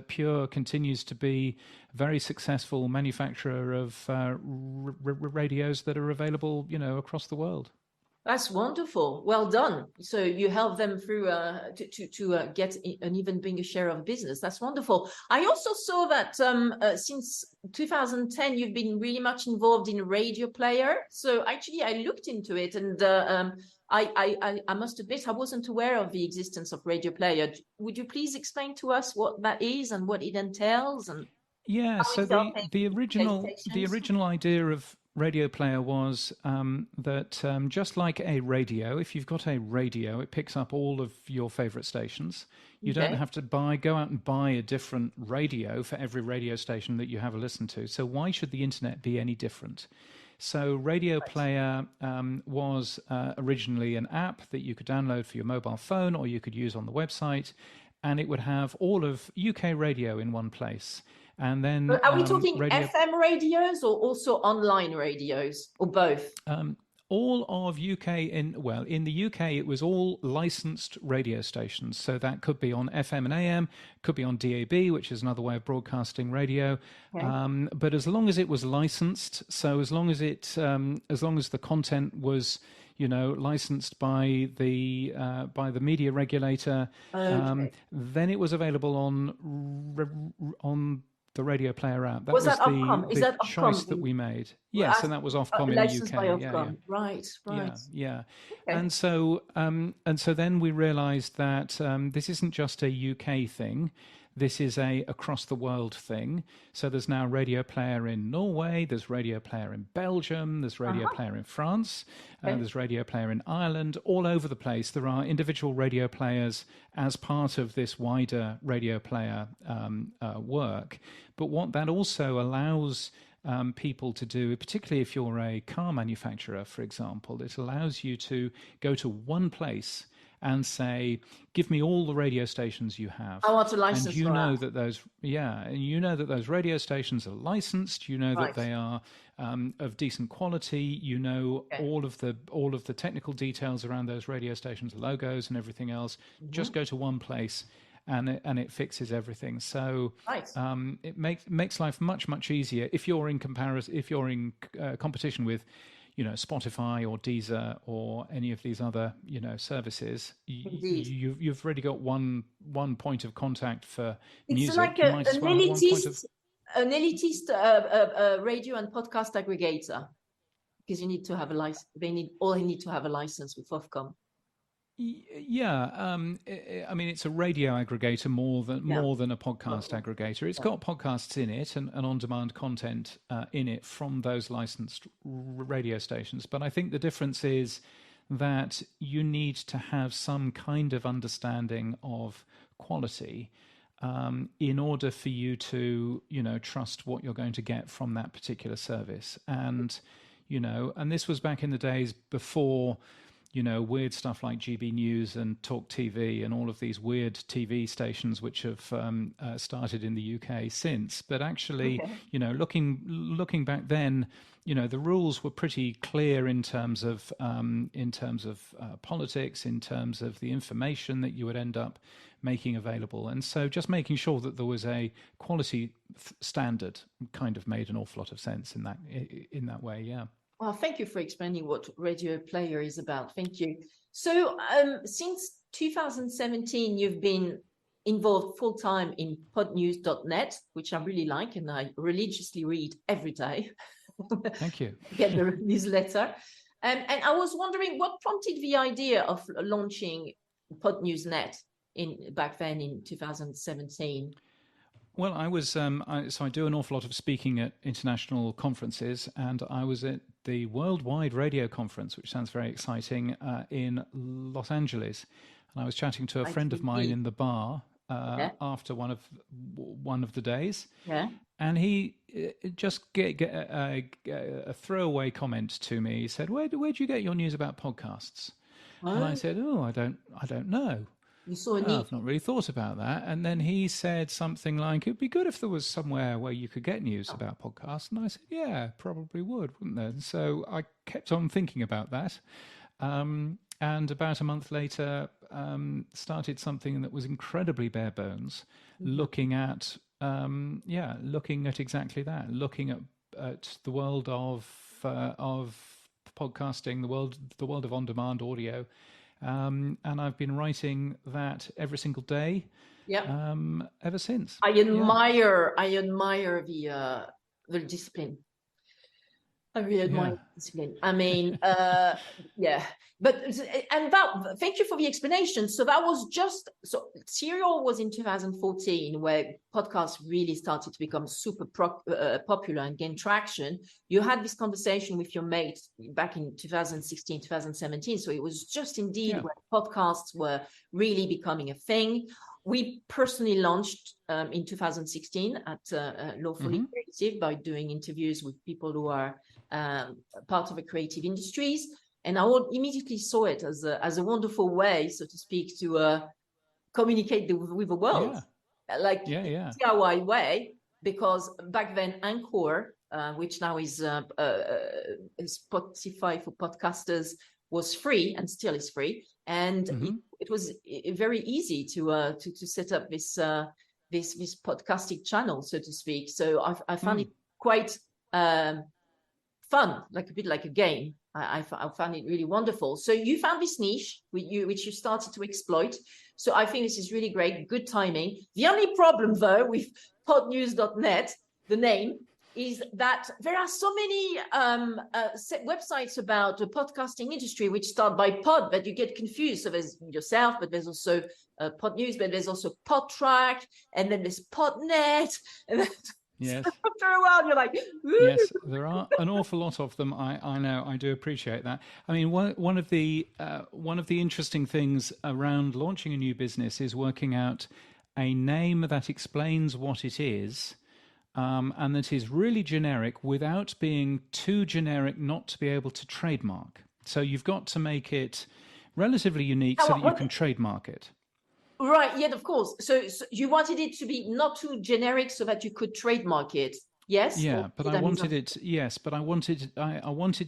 Pure continues to be a very successful manufacturer of radios that are available, across the world. That's wonderful. Well done. So you help them through to get an even bigger share of business. That's wonderful. I also saw that since 2010, you've been really much involved in Radio Player. So actually, I looked into it, and I must admit I wasn't aware of the existence of Radio Player. Would you please explain to us what that is and what it entails? And so the original idea of Radio Player was that just like a radio, if you've got a radio, it picks up all of your favorite stations. You don't have to go out and buy a different radio for every radio station that you have a listen to. So why should the internet be any different? So Radio Player was originally an app that you could download for your mobile phone or you could use on the website, and it would have all of UK radio in one place. And then, are we talking FM radios or also online radios, or both? All of in the UK, it was all licensed radio stations. So that could be on FM and AM, could be on DAB, which is another way of broadcasting radio. Okay. But as long as it was licensed, so as long as the content was, licensed by the media regulator, okay. Then it was available on the Radio Player app. That was the choice that we made. Yes, and that was Ofcom in the UK. Yeah. Right. Yeah. Okay. And so then we realised that this isn't just a UK thing. This is a across the world thing. So there's now Radio Player in Norway, there's Radio Player in Belgium, there's Radio Player in France, there's Radio Player in Ireland, all over the place. There are individual radio players as part of this wider Radio Player work. But what that also allows people to do, particularly if you're a car manufacturer, for example, it allows you to go to one place and say, give me all the radio stations you have. I want a license. And you know that those radio stations are licensed. You know that they are of decent quality. You know all of the technical details around those radio stations, logos and everything else. Mm-hmm. Just go to one place and it fixes everything. So Right. it makes life much easier if you're in comparison, if you're in competition with, Spotify or Deezer or any of these other, services. Indeed. You've already got one point of contact for It's like music. You might as well have one point of an elitist radio and podcast aggregator, because you need to have a license. All need to have a license with Ofcom. Yeah, I mean, it's a radio aggregator more than a podcast aggregator. It's got podcasts in it and on-demand content in it from those licensed radio stations. But I think the difference is that you need to have some kind of understanding of quality in order for you to, trust what you're going to get from that particular service. And, and this was back in the days before, weird stuff like GB News and Talk TV and all of these weird TV stations which have started in the UK since. But actually, looking back then, the rules were pretty clear in terms of politics, in terms of the information that you would end up making available. And so just making sure that there was a quality standard kind of made an awful lot of sense in that way. Yeah. Well, thank you for explaining what Radio Player is about. Thank you. So since 2017, you've been involved full-time in podnews.net, which I really like, and I religiously read every day. Thank you. Get the newsletter. And I was wondering what prompted the idea of launching Podnews.net back then in 2017? Well, I was so I do an awful lot of speaking at international conferences, and I was at the Worldwide Radio Conference, which sounds very exciting, in Los Angeles. And I was chatting to a friend of mine in the bar after one of the days, and he just get a throwaway comment to me. He said, "Where do you get your news about podcasts?" And I said, "Oh, I don't know." You saw a need. I've not really thought about that. And then he said something like, it'd be good if there was somewhere where you could get news about podcasts. And I said, yeah, probably wouldn't there? And so I kept on thinking about that. And about a month later, started something that was incredibly bare bones, looking at exactly that, looking at the world of podcasting, the world of on-demand audio. And I've been writing that every single day ever since. I admire the discipline. I really admire discipline. I mean, thank you for the explanation. So that was Serial was in 2014, where podcasts really started to become super popular and gain traction. You had this conversation with your mate back in 2016, 2017. So it was just indeed where podcasts were really becoming a thing. We personally launched in 2016 at Lawfully Creative by doing interviews with people who are part of the creative industries. And I immediately saw it as a wonderful way, so to speak, to communicate with the world, DIY way. Because back then, Anchor, which now is Spotify for podcasters, was free and still is free, and it was very easy to set up this podcasting channel, so to speak. So I found it quite fun, like a bit like a game. I found it really wonderful. So you found this niche which you started to exploit. So I think this is really great, good timing. The only problem, though, with podnews.net, the name, is that there are so many websites about the podcasting industry which start by pod that you get confused. So there's yourself, but there's also Podnews, but there's also Podtrack, and then there's Podnet. And then yes. After a while, you're like, ooh. Yes, there are an awful lot of them. I know. I do appreciate that. I mean, one of the interesting things around launching a new business is working out a name that explains what it is. And that is really generic without being too generic not to be able to trademark. So you've got to make it relatively unique so that you can trademark it. Right, yeah, of course. So you wanted it to be not too generic so that you could trademark it, yes? Yeah, but I wanted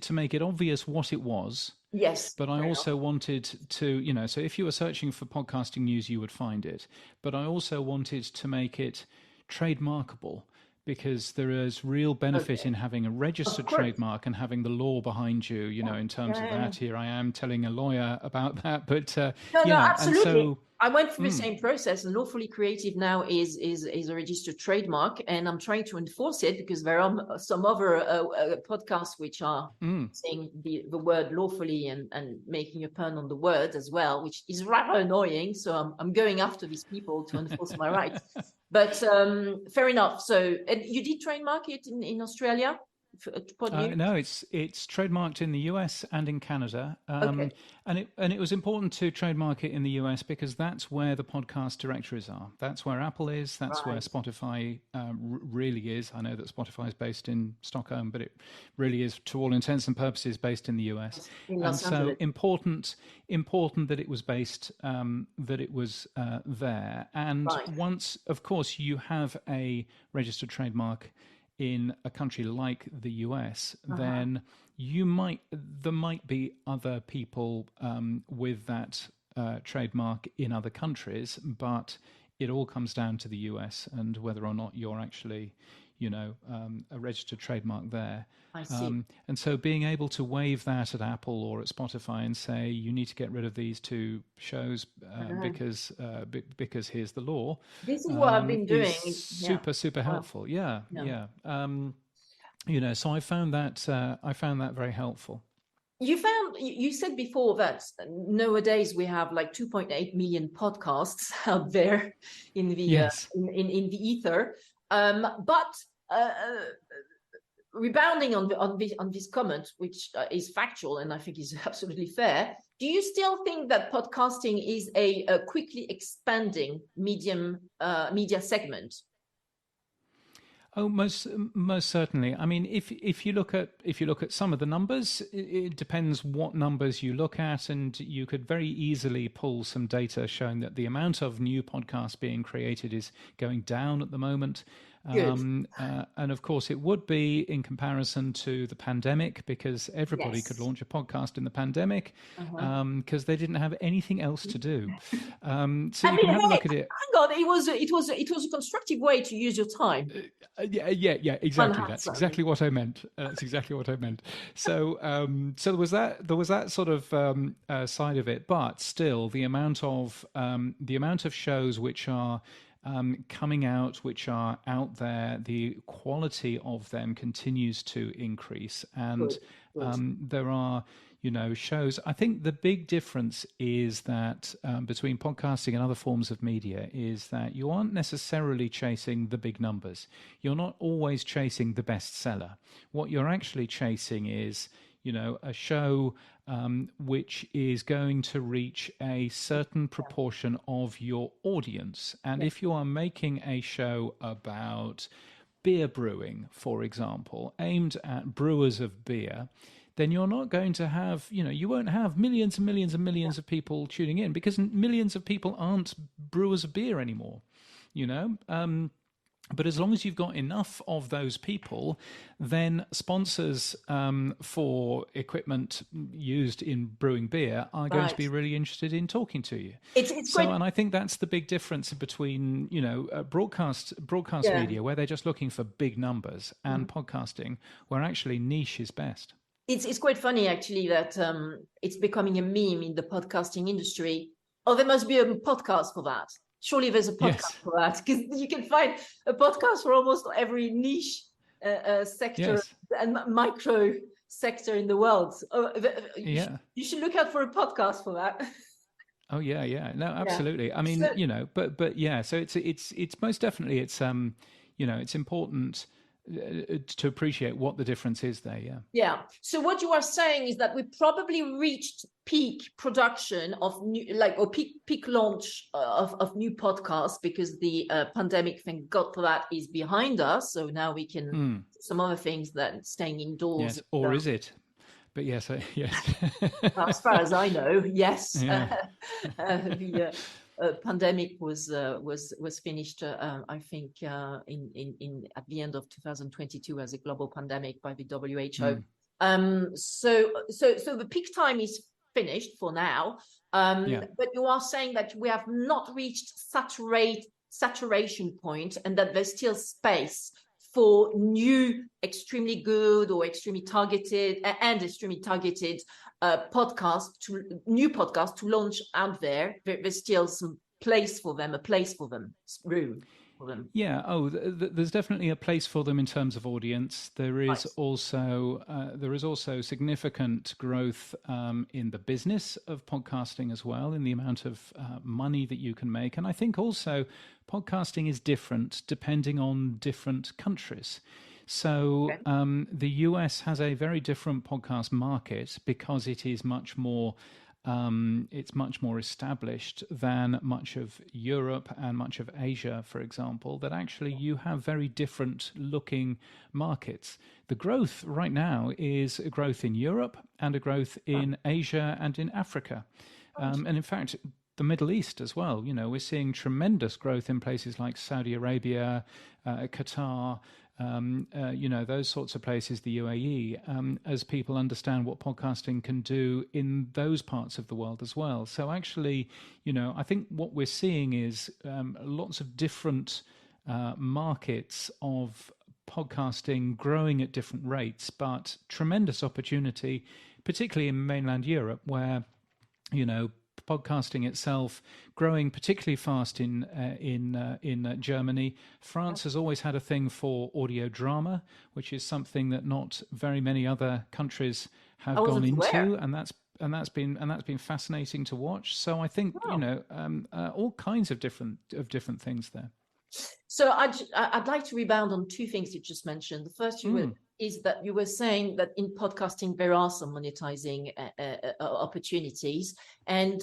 to make it obvious what it was Yes. But I also wanted to, so if you were searching for podcasting news, you would find it. But I also wanted to make it trademarkable, because there is real benefit in having a registered trademark and having the law behind you, in terms of that. Here I am telling a lawyer about that, but no, absolutely. and so I went through the same process, and Lawfully Creative now is a registered trademark, and I'm trying to enforce it because there are some other podcasts which are saying the word lawfully and making a pun on the word as well, which is rather annoying. So I'm going after these people to enforce my rights. But fair enough. So, and you did trademark it in Australia? No, it's trademarked in the US and in Canada, and it was important to trademark it in the US because that's where the podcast directories are. That's where Apple is. That's where Spotify really is. I know that Spotify is based in Stockholm, but it really is, to all intents and purposes, based in the US. And so important that it was based, that it was there. And once, of course, you have a registered trademark in a country like the US, then there might be other people with that trademark in other countries, but it all comes down to the US and whether or not you're actually, a registered trademark there. I see. And so being able to waive that at Apple or at Spotify and say, you need to get rid of these two shows because here's the law. This is what I've been doing. Super helpful. Yeah. So I found that very helpful. You said before that nowadays we have like 2.8 million podcasts out there in the in the ether, but rebounding on this comment, which is factual and I think is absolutely fair. Do you still think that podcasting is a quickly expanding media segment? Oh, most certainly. I mean, if you look at some of the numbers, it depends what numbers you look at, and you could very easily pull some data showing that the amount of new podcasts being created is going down at the moment. And of course, it would be in comparison to the pandemic, because everybody could launch a podcast in the pandemic because they didn't have anything else to do. So you can have a look at it. Hang on, it was a constructive way to use your time. Yeah, exactly. That's exactly what I meant. So, so there was that sort of side of it, but still, the amount of shows which are coming out, which are out there, the quality of them continues to increase, and there are shows. I think the big difference is that between podcasting and other forms of media is that you aren't necessarily chasing the big numbers. You're not always chasing the bestseller. What you're actually chasing is a show which is going to reach a certain proportion of your audience. And if you are making a show about beer brewing, for example, aimed at brewers of beer, then you're not going to have, you won't have millions and millions and millions of people tuning in, because millions of people aren't brewers of beer anymore, But as long as you've got enough of those people, then sponsors for equitment used in brewing beer are going to be really interested in talking to you. And I think that's the big difference between broadcast media, where they're just looking for big numbers, and podcasting, where actually niche is best. It's quite funny actually that it's becoming a meme in the podcasting industry. Oh, there must be a podcast for that. Surely there's a podcast for that, because you can find a podcast for almost every niche sector and micro sector in the world. You should look out for a podcast for that. Oh yeah, no, absolutely. I mean, but yeah. So it's most definitely it's important to appreciate what the difference is there. Yeah. So what you are saying is that we probably reached peak production of new, peak launch of new podcasts, because the pandemic, thank God for that, is behind us. So now we can do some other things than staying indoors. Yes, or is it? But yes. Well, as far as I know, yes. Yeah. The pandemic was finished, I think, in at the end of 2022 as a global pandemic by the WHO. So the peak time is finished for now. But you are saying that we have not reached saturation point, and that there's still space for new, extremely good or extremely targeted podcasts to launch out there. There's still some place for them, room for them. Yeah. There's definitely a place for them in terms of audience. There is also significant growth in the business of podcasting as well, in the amount of money that you can make. And I think also podcasting is different depending on different countries. So the US has a very different podcast market because it is much more established than much of Europe and much of Asia, for example, that actually you have very different looking markets. The growth right now is a growth in Europe and a growth in Asia and in Africa. And in fact, the Middle East as well. You know, we're seeing tremendous growth in places like Saudi Arabia, Qatar, those sorts of places, the UAE, as people understand what podcasting can do in those parts of the world as well. So actually, I think what we're seeing is lots of different markets of podcasting growing at different rates, but tremendous opportunity, particularly in mainland Europe, where, podcasting itself growing particularly fast in Germany. France has always had a thing for audio drama, which is something that not very many other countries have gone into, and that's been fascinating to watch. So I think all kinds of different things there. So I'd like to rebound on two things you just mentioned. The first is that you were saying that in podcasting there are some monetizing opportunities, and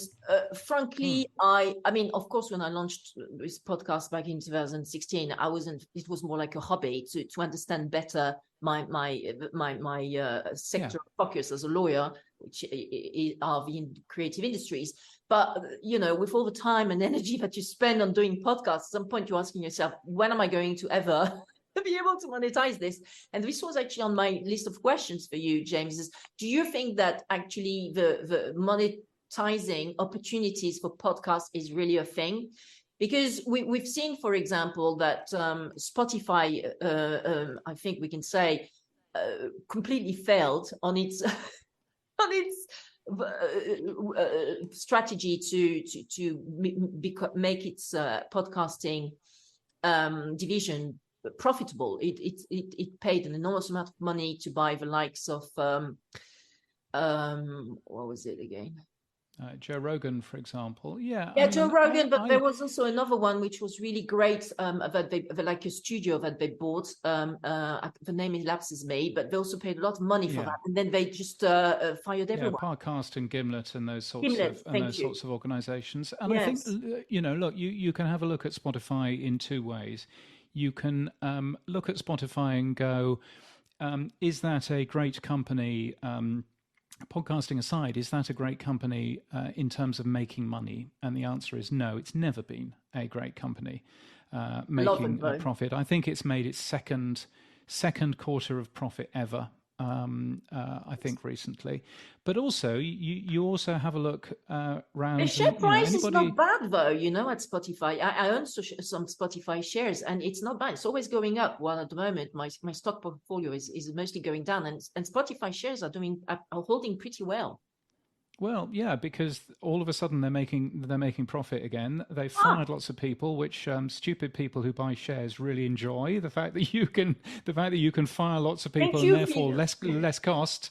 frankly, I mean, of course, when I launched this podcast back in 2016, it was more like a hobby to understand better my sector of focus as a lawyer, which are the creative industries. But with all the time and energy that you spend on doing podcasts, at some point you're asking yourself, when am I going to ever be able to monetize this? And this was actually on my list of questions for you, James, is do you think that actually the monetizing opportunities for podcasts is really a thing? Because we've seen, for example, that Spotify, I think we can say, completely failed on its strategy to make its podcasting division profitable. It paid an enormous amount of money to buy the likes of what was it again? Joe Rogan, for example. Joe Rogan, but there was also another one which was really great, that they like a studio that they bought. The name elapses me, but they also paid a lot of money for that, and then they just fired everyone. Parcast and Gimlet and those sorts of organizations. And I think look, you can have a look at Spotify in two ways. You can look at Spotify and go, is that a great company? Podcasting aside, is that a great company in terms of making money? And the answer is no, it's never been a great company making a profit. I think it's made its second quarter of profit ever, I think, recently. But also, you also have a look around. The share price is not bad, though, at Spotify. I own some Spotify shares, and it's not bad. It's always going up, while at the moment, my stock portfolio is mostly going down, and Spotify shares are holding pretty well. Well, yeah, because all of a sudden they're making profit again. They fired lots of people, which stupid people who buy shares really enjoy. The fact that you can fire lots of people and therefore less cost.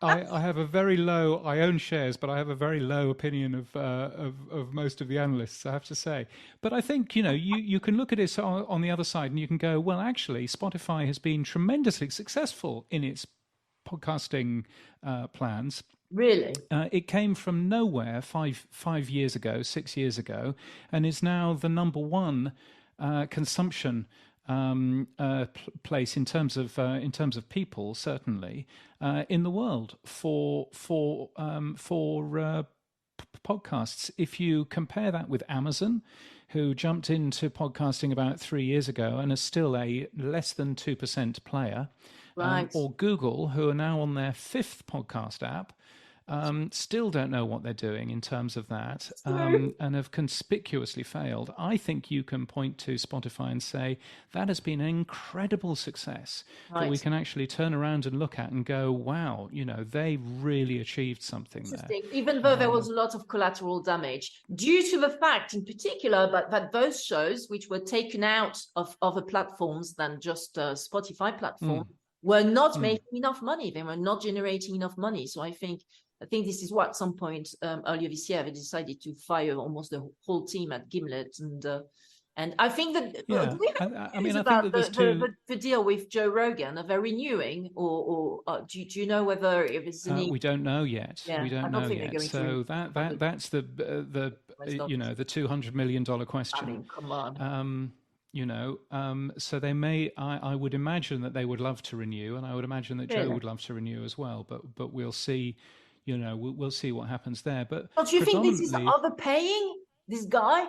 I have a very low. I own shares, but I have a very low opinion of most of the analysts, I have to say. But I think you can look at it on the other side, and you can go, well, actually, Spotify has been tremendously successful in its podcasting plans. Really, it came from nowhere 6 years ago, and is now the number one consumption place in terms of people, certainly in the world for podcasts. If you compare that with Amazon, who jumped into podcasting about 3 years ago and is still a less than 2% player, Right. or Google, who are now on their 5th podcast app, still don't know what they're doing in terms of that, and have conspicuously failed. I think you can point to Spotify and say that has been an incredible success that we can actually turn around and look at and go, wow, they really achieved something there. Even though there was a lot of collateral damage due to the fact in particular that those shows which were taken out of other platforms than just Spotify platform were not making enough money. They were not generating enough money. So I think this is what at some point earlier this year they decided to fire almost the whole team at Gimlet, and I think that do we have about the deal with Joe Rogan? Are they renewing, or do you know whether if it's any? We don't know yet. Yeah, we don't know yet. So that's the $200 million question. I mean, come on. So they may. I would imagine that they would love to renew, and I would imagine that Joe would love to renew as well. But we'll see. We'll see what happens there. But do you think this is overpaying this guy?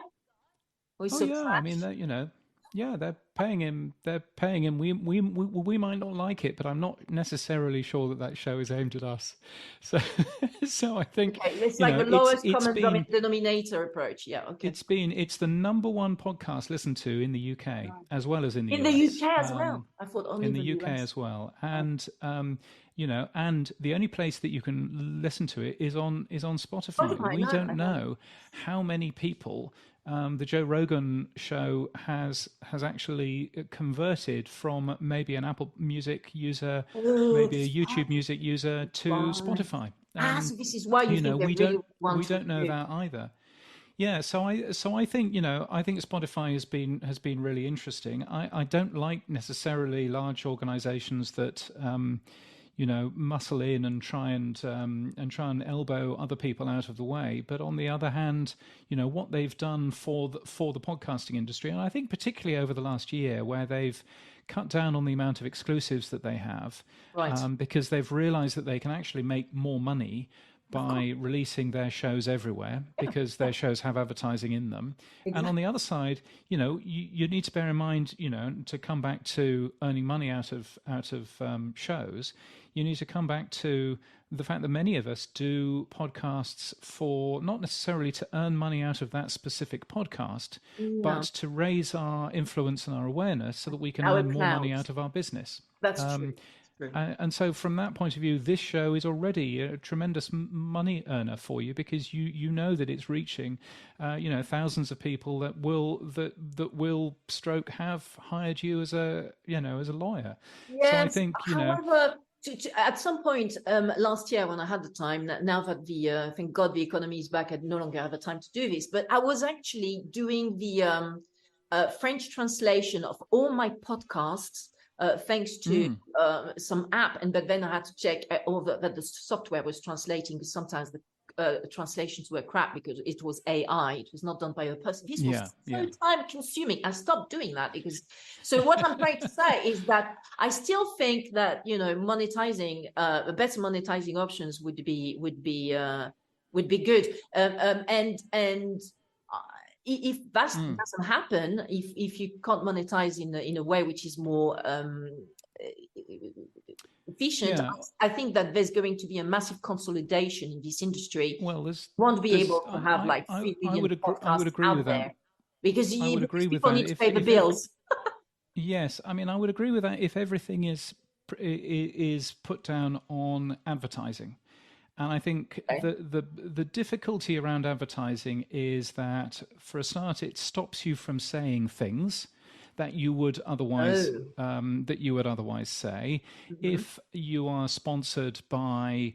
I mean, they're paying him. They're paying him. We might not like it, but I'm not necessarily sure that show is aimed at us. So I think it's like the lowest common denominator approach. Yeah, okay. It's the number one podcast listened to in the UK as well as in the US. In the UK as well. I thought only in the UK as well, and and the only place that you can listen to it is on Spotify. We don't know how many people the Joe Rogan show has actually converted from maybe an Apple Music user, maybe a YouTube Music user to Spotify. So this is why we don't know that either. Yeah, so I think I think Spotify has been really interesting. I don't like necessarily large organizations that muscle in and try and elbow other people out of the way. But on the other hand, what they've done for the podcasting industry, and I think particularly over the last year, where they've cut down on the amount of exclusives that they have, because they've realized that they can actually make more money by releasing their shows everywhere, because their shows have advertising in them. Exactly. And on the other side, you need to bear in mind, to come back to earning money out of shows, you need to come back to the fact that many of us do podcasts for not necessarily to earn money out of that specific podcast, but to raise our influence and our awareness so that we can earn more money out of our business. That's true. And so from that point of view, this show is already a tremendous money earner for you, because you know that it's reaching thousands of people that will have hired you as a lawyer. Yes, so I think however, at some point last year when I had the time, now that thank God the economy is back, I no longer have the time to do this, but I was actually doing the French translation of all my podcasts. Thanks to some app, but then I had to check that the software was translating, because sometimes the translations were crap because it was AI. It was not done by a person. This was so time consuming. I stopped doing that because. So what I'm trying to say is that I still think that monetizing, better monetizing options would be good. And if that doesn't happen, if you can't monetize in a way which is more efficient, I think that there's going to be a massive consolidation in this industry. Well, won't be able to have 3 million podcasts I would agree out with there, that. because people need to pay the bills. Yes, I mean, I would agree with that if everything is put down on advertising. And I think the difficulty around advertising is that, for a start, it stops you from saying things that you would otherwise say. If you are sponsored by,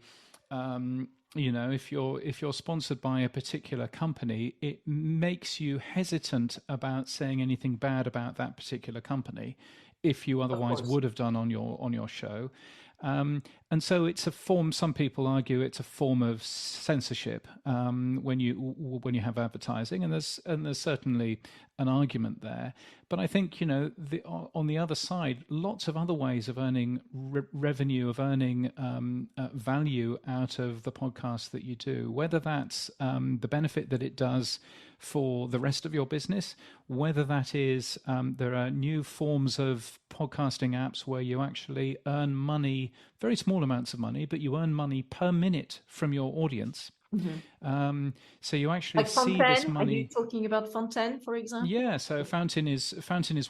if you're sponsored by a particular company, it makes you hesitant about saying anything bad about that particular company, if you otherwise would have done on your show. And so it's a form. Some people argue it's a form of censorship when you have advertising, and there's certainly an argument there. But I think on the other side, lots of other ways of earning revenue, of earning value out of the podcast that you do. Whether that's the benefit that it does for the rest of your business, whether that is there are new forms of podcasting apps where you actually earn money, very small amounts of money, but you earn money per minute from your audience. Mm-hmm. So you actually like see Fontaine? this money. Are you talking about Fontaine, for example? Yeah, so Fountain is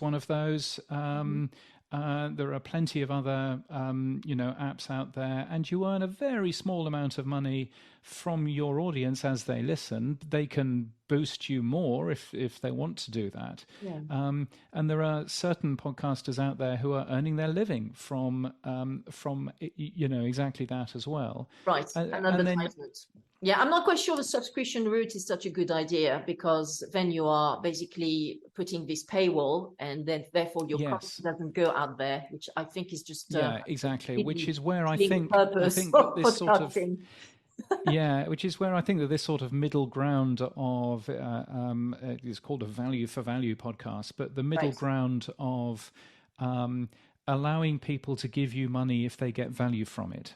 one of those. There are plenty of other apps out there, and you earn a very small amount of money from your audience as they listen. They can boost you more if they want to do that. Yeah. And there are certain podcasters out there who are earning their living from exactly that as well. Right, and advertisement. Yeah, I'm not quite sure the subscription route is such a good idea, because then you are basically putting this paywall, and then therefore your content doesn't go out there, which I think is just exactly. Which is where I think that this sort of which is where I think that this sort of middle ground of it's called a value for value podcast, but the middle ground of allowing people to give you money if they get value from it.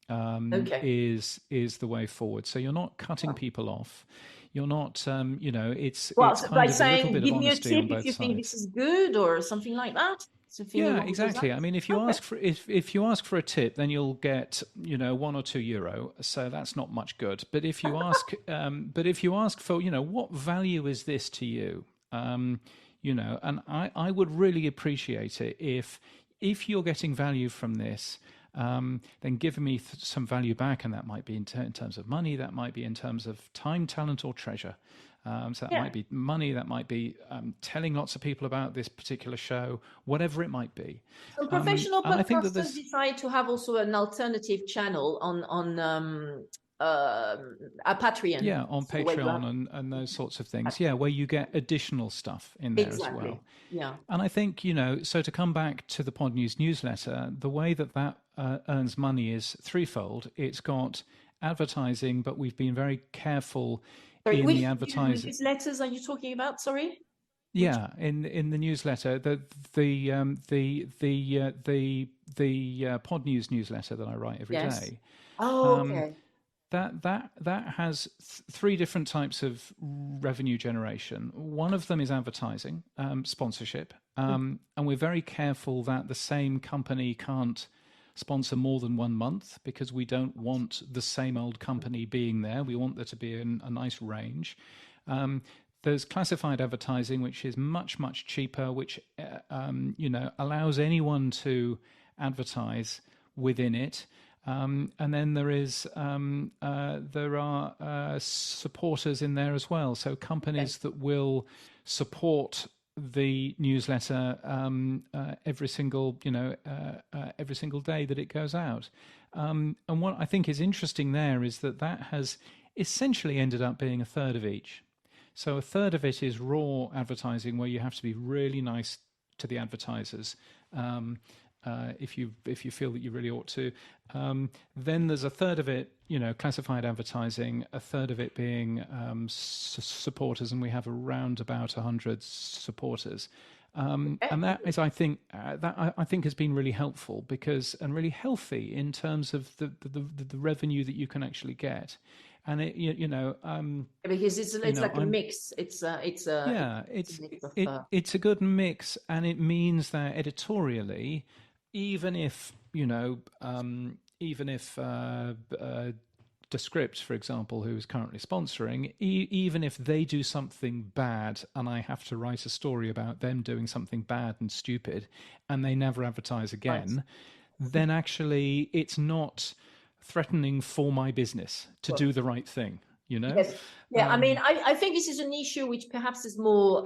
Is the way forward. So you're not cutting people off. You're not, it's by saying, give me a tip if you think this is good or something like that. Yeah, exactly. I mean, if you ask for if you ask for a tip, then you'll get €1 or €2. So that's not much good. But if you ask, for what value is this to you, and I would really appreciate it if you're getting value from this. Then give me some value back, and that might be in terms of money, that might be in terms of time, talent, or treasure. So that might be money, that might be telling lots of people about this particular show, whatever it might be. So professional podcasters decide to have also an alternative channel on a Patreon. Yeah, on Patreon and those sorts of things. Yeah, where you get additional stuff in there as well. Yeah. And I think, so to come back to the Podnews newsletter, the way that earns money is threefold. It's got advertising, but we've been very careful in the advertising. Which newsletters are you talking about? Sorry. Yeah, in the newsletter, the Podnews newsletter that I write every day. Oh, okay. That has three different types of revenue generation. One of them is advertising, sponsorship, and we're very careful that the same company can't sponsor more than 1 month, because we don't want the same old company being there. We want there to be a nice range. There's classified advertising, which is much, much cheaper, which allows anyone to advertise within it. And then there are supporters in there as well. So companies that will support the newsletter every single day that it goes out. And what I think is interesting there is that has essentially ended up being a third of each. So a third of it is raw advertising, where you have to be really nice to the advertisers. If you feel that you really ought to, then there's a third of it, classified advertising, a third of it being supporters, and we have around about 100 supporters, and that is, I think has been really helpful and really healthy in terms of the revenue that you can actually get. And it, because it's like a mix. It's a good mix, and it means that editorially, even if Descript, for example, who is currently sponsoring, even if they do something bad and I have to write a story about them doing something bad and stupid, and they never advertise again, then actually it's not threatening for my business to do the right thing. Yes. Yeah, I mean, I think this is an issue which perhaps is more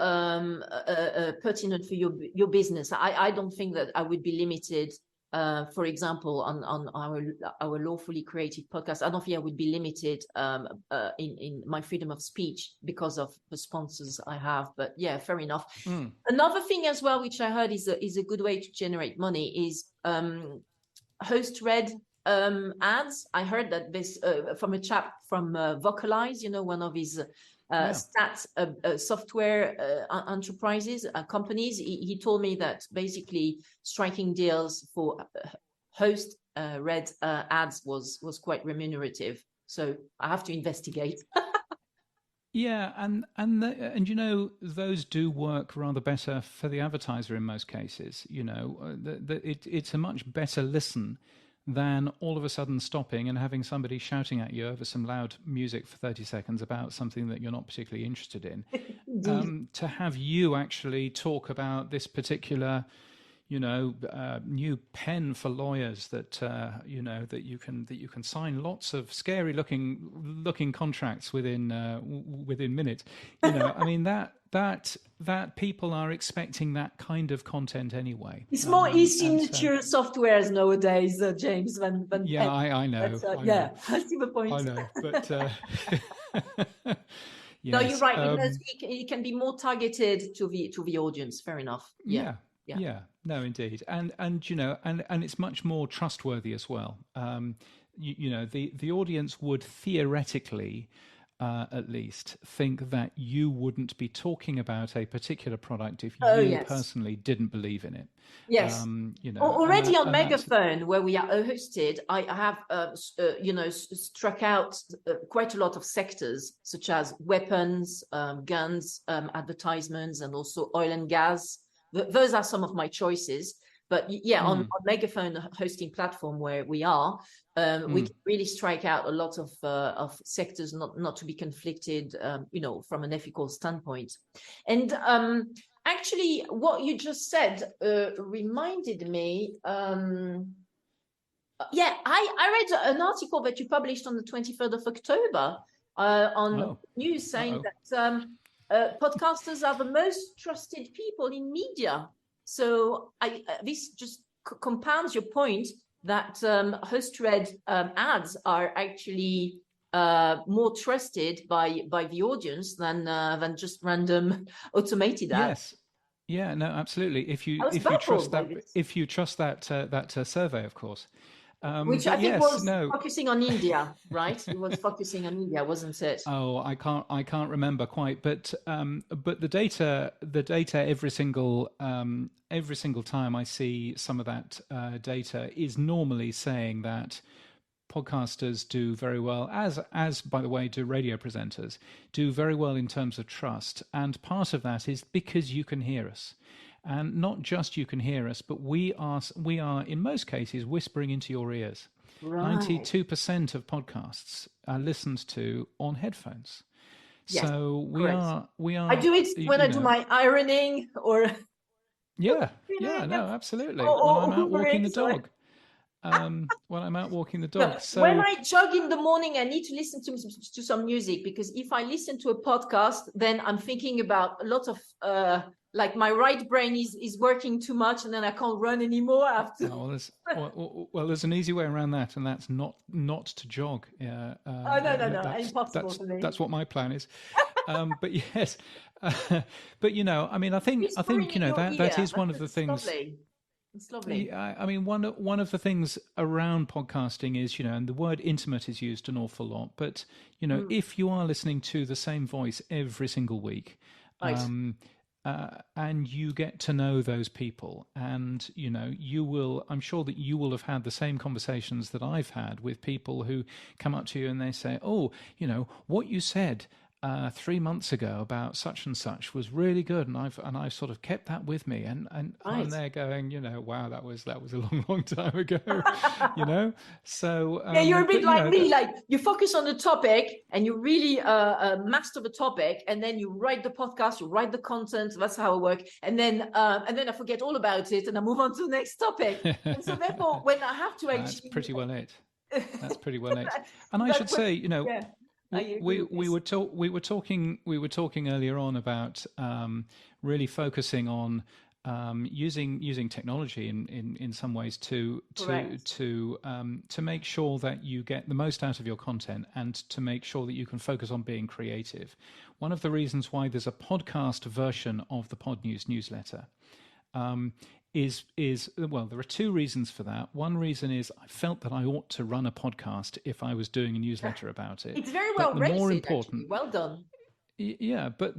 pertinent for your business. I don't think that I would be limited, for example, on our Lawfully Creative podcast. I don't think I would be limited in my freedom of speech because of the sponsors I have. But yeah, fair enough. Another thing as well, which I heard is a good way to generate money, is host read ads. I heard that this from a chap from Vocalize, one of his stats software enterprises, companies. He told me that basically striking deals for host read ads was quite remunerative. So I have to investigate. Yeah, and those do work rather better for the advertiser in most cases. It's a much better listen than all of a sudden stopping and having somebody shouting at you over some loud music for 30 seconds about something that you're not particularly interested in. To have you actually talk about this particular new pen for lawyers that that you can sign lots of scary looking contracts within minutes. I mean that people are expecting that kind of content anyway. It's more e-signature softwares nowadays, James. Than yeah, pen. I know. Yeah, I see the point. I know, but. Yes. No, you're right. It can be more targeted to the audience. Fair enough. Yeah. No, indeed, and it's much more trustworthy as well. The audience would theoretically, at least, think that you wouldn't be talking about a particular product if you personally didn't believe in it. Yes, already on Megaphone, where we are hosted, I have struck out quite a lot of sectors such as weapons, guns, advertisements, and also oil and gas. Those are some of my choices, but on Megaphone hosting platform where we are, we can really strike out a lot of sectors not to be conflicted, from an ethical standpoint. And actually, what you just said reminded me. I read an article that you published on the 23rd of October on news saying that. Podcasters are the most trusted people in media. So this just compounds your point that host-read ads are actually more trusted by the audience than just random automated ads. Yes. Yeah. No. Absolutely. If you trust that survey, of course. Which I think was focusing on India, right? It was focusing on India, wasn't it? Oh, I can't remember quite, but the data every single time I see some of that data is normally saying that podcasters do very well, as by the way do radio presenters, do very well in terms of trust, and part of that is because you can hear us. And not just you can hear us, but we are in most cases whispering into your ears. Right. 92% of podcasts are listened to on headphones. Yes, so we are. I do it when I do my ironing or. Yeah, no, absolutely. When I'm out walking the dog. When I'm out walking the dog. No, so when I jog in the morning, I need to listen to some music, because if I listen to a podcast, then I'm thinking about a lot of like my right brain is working too much, and then I can't run anymore after. There's an easy way around that, and that's not to jog. No, impossible for me. That's what my plan is. But yes, but I mean, I think that is one of the things. Lovely. It's lovely. I mean, one of the things around podcasting is, and the word intimate is used an awful lot, but, if you are listening to the same voice every single week, right. And you get to know those people, and, I'm sure that you will have had the same conversations that I've had with people who come up to you and they say, oh, what you said 3 months ago about such and such was really good, and I've sort of kept that with me, and right. I'm there going, wow, that was a long time ago, So you're a bit like me, like you focus on the topic and you really master the topic, and then you write the podcast, you write the content. That's how I work, and then I forget all about it and I move on to the next topic. And so therefore, when I have to actually, that's pretty well it. And I should say, we were talking earlier on about really focusing on using technology in some ways to make sure that you get the most out of your content, and to make sure that you can focus on being creative. One of the reasons why there's a podcast version of the Podnews newsletter is well, there are two reasons for that. One reason is I felt that I ought to run a podcast if I was doing a newsletter about it. It's very well But the more rated, important, actually. Well done. yeah, but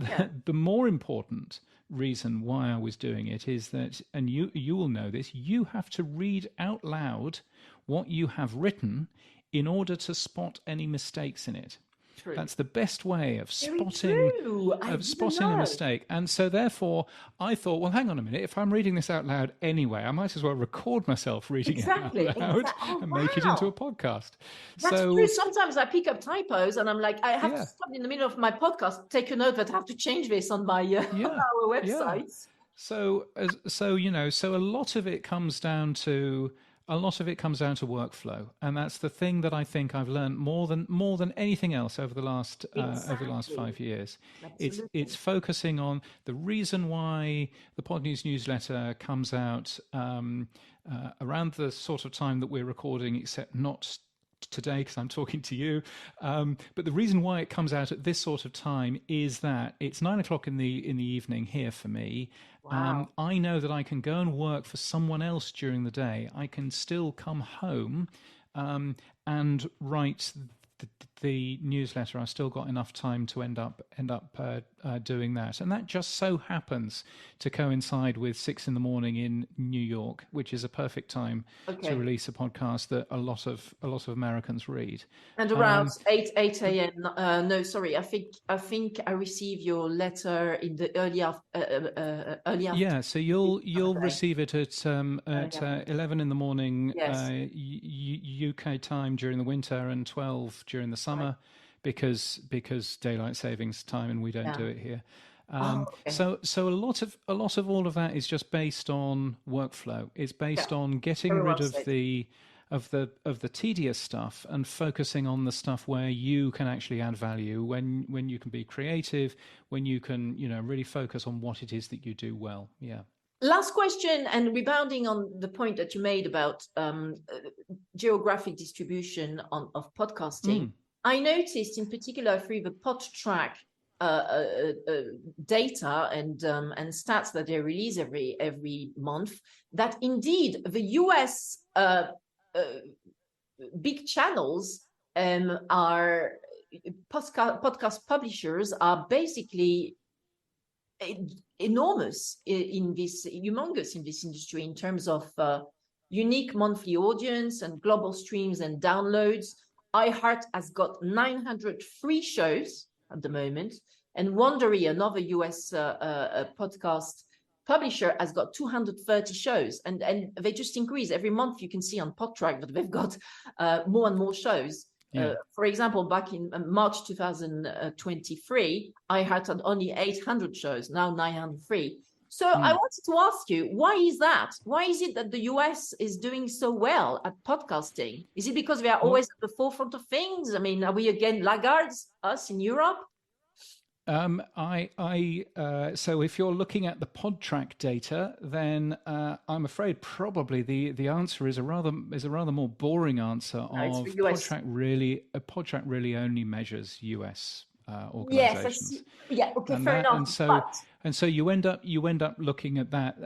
the more important reason why I was doing it is that, and you will know this, you have to read out loud what you have written in order to spot any mistakes in it. True. That's the best way of Very spotting true. a mistake. And so therefore I thought, well, hang on a minute, if I'm reading this out loud anyway, I might as well record myself reading it out loud and make it into a podcast. That's true. Sometimes I pick up typos and I'm like, I have to stop in the middle of my podcast, take a note that I have to change this on my on our website. So a lot of it comes down to workflow, and that's the thing that I think I've learned more than anything else over the last 5 years. Absolutely. It's focusing on the reason why the Podnews newsletter comes out around the sort of time that we're recording, except not today because I'm talking to you. But the reason why it comes out at this sort of time is that it's 9 o'clock in the evening here for me. Wow. I know that I can go and work for someone else during the day. I can still come home and write the newsletter. I've still got enough time to end up doing that, and that just so happens to coincide with 6 a.m. in New York, which is a perfect time to release a podcast that a lot of Americans read. And around 8 a.m. No, sorry, I think I received your letter in the early afternoon. Yeah, so you'll receive it at 11 in the morning UK time during the winter and 12 during the summer, because daylight savings time, and we don't do it here. So a lot of all of that is just based on workflow. It's based on getting rid of the tedious stuff and focusing on the stuff where you can actually add value, when you can be creative, when you can really focus on what it is that you do well. Yeah. Last question, and rebounding on the point that you made about geographic distribution of podcasting. I noticed in particular through the Podtrack data and stats that they release every month, that indeed the US big channels are podcast publishers are basically humongous in this industry in terms of unique monthly audience and global streams and downloads. iHeart has got 900 free shows at the moment, and Wondery, another US podcast publisher, has got 230 shows, and they just increase every month. You can see on Podtrack that they've got more and more shows. For example, back in March 2023, iHeart had only 800 shows, now 903. So I wanted to ask you, why is that? Why is it that the US is doing so well at podcasting? Is it because they are always at the forefront of things? I mean, are we again laggards, us in Europe? So if you're looking at the Podtrack data, then I'm afraid probably the answer is a rather more boring answer of Podtrack really only measures US organizations. Yes, fair enough. And so you end up looking at that.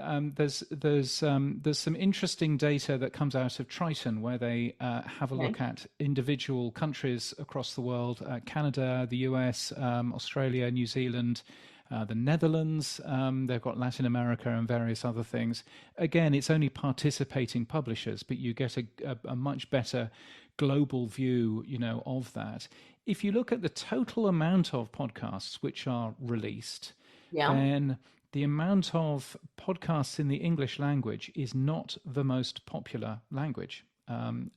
There's some interesting data that comes out of Triton, where they have a look at individual countries across the world: Canada, the US, Australia, New Zealand, the Netherlands. They've got Latin America and various other things. Again, it's only participating publishers, but you get a much better global view, of that. If you look at the total amount of podcasts which are released, then the amount of podcasts in the English language is not the most popular language.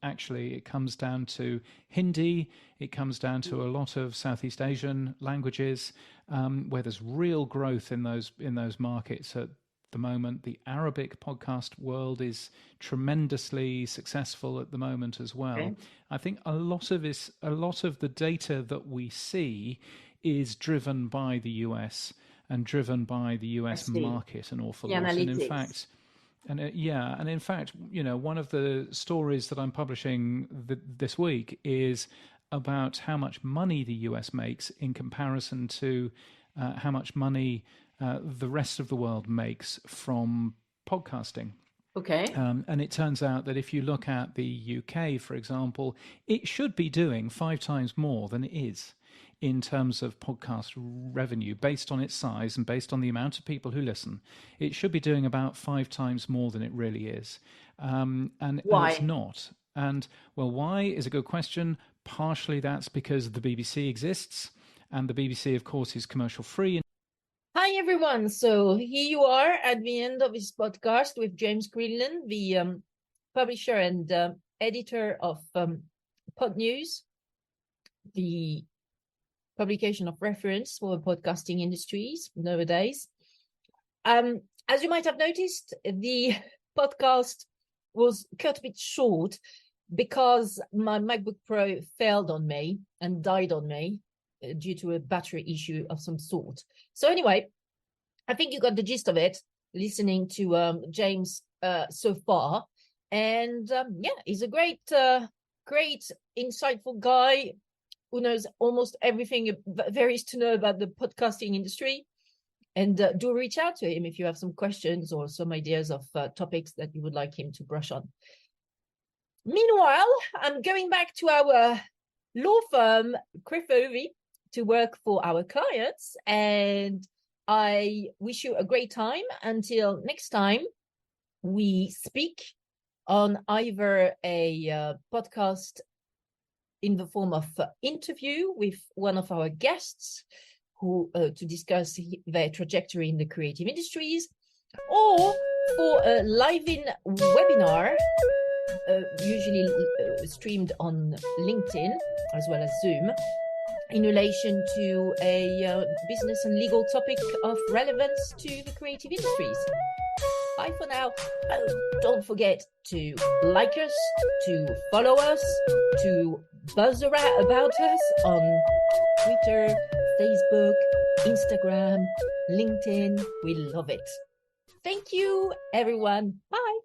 Actually, it comes down to Hindi. It comes down to a lot of Southeast Asian languages, where there's real growth in those markets at the moment. The Arabic podcast world is tremendously successful at the moment as well. I think a lot of the data that we see is driven by the US and driven by the US market an awful lot. And in fact, one of the stories that I'm publishing this week is about how much money the US makes in comparison to how much money the rest of the world makes from podcasting. Okay. And it turns out that if you look at the UK, for example, it should be doing 5 times more than it is in terms of podcast revenue, based on its size and based on the amount of people who listen. It should be doing about 5 times more than it really is. And it's not. And, well, why is a good question. Partially that's because the BBC exists, and the BBC, of course, is commercial free. Hi, everyone. So here you are at the end of this podcast with James Cridland, the publisher and editor of Podnews, the publication of reference for podcasting industries nowadays. As you might have noticed, the podcast was cut a bit short because my MacBook Pro failed on me and died on me due to a battery issue of some sort. So anyway, I think you got the gist of it listening to James so far. And he's a great, insightful guy who knows almost everything there is to know about the podcasting industry. And do reach out to him if you have some questions or some ideas of topics that you would like him to brush on. Meanwhile, I'm going back to our law firm, Crefovi, to work for our clients. And I wish you a great time. Until next time, we speak on either a podcast in the form of interview with one of our guests who to discuss their trajectory in the creative industries, or for a live-in webinar, usually streamed on LinkedIn as well as Zoom, in relation to a business and legal topic of relevance to the creative industries. Bye for now. Oh, don't forget to like us, to follow us, to buzz around about us on Twitter, Facebook, Instagram, LinkedIn. We love it. Thank you, everyone. Bye.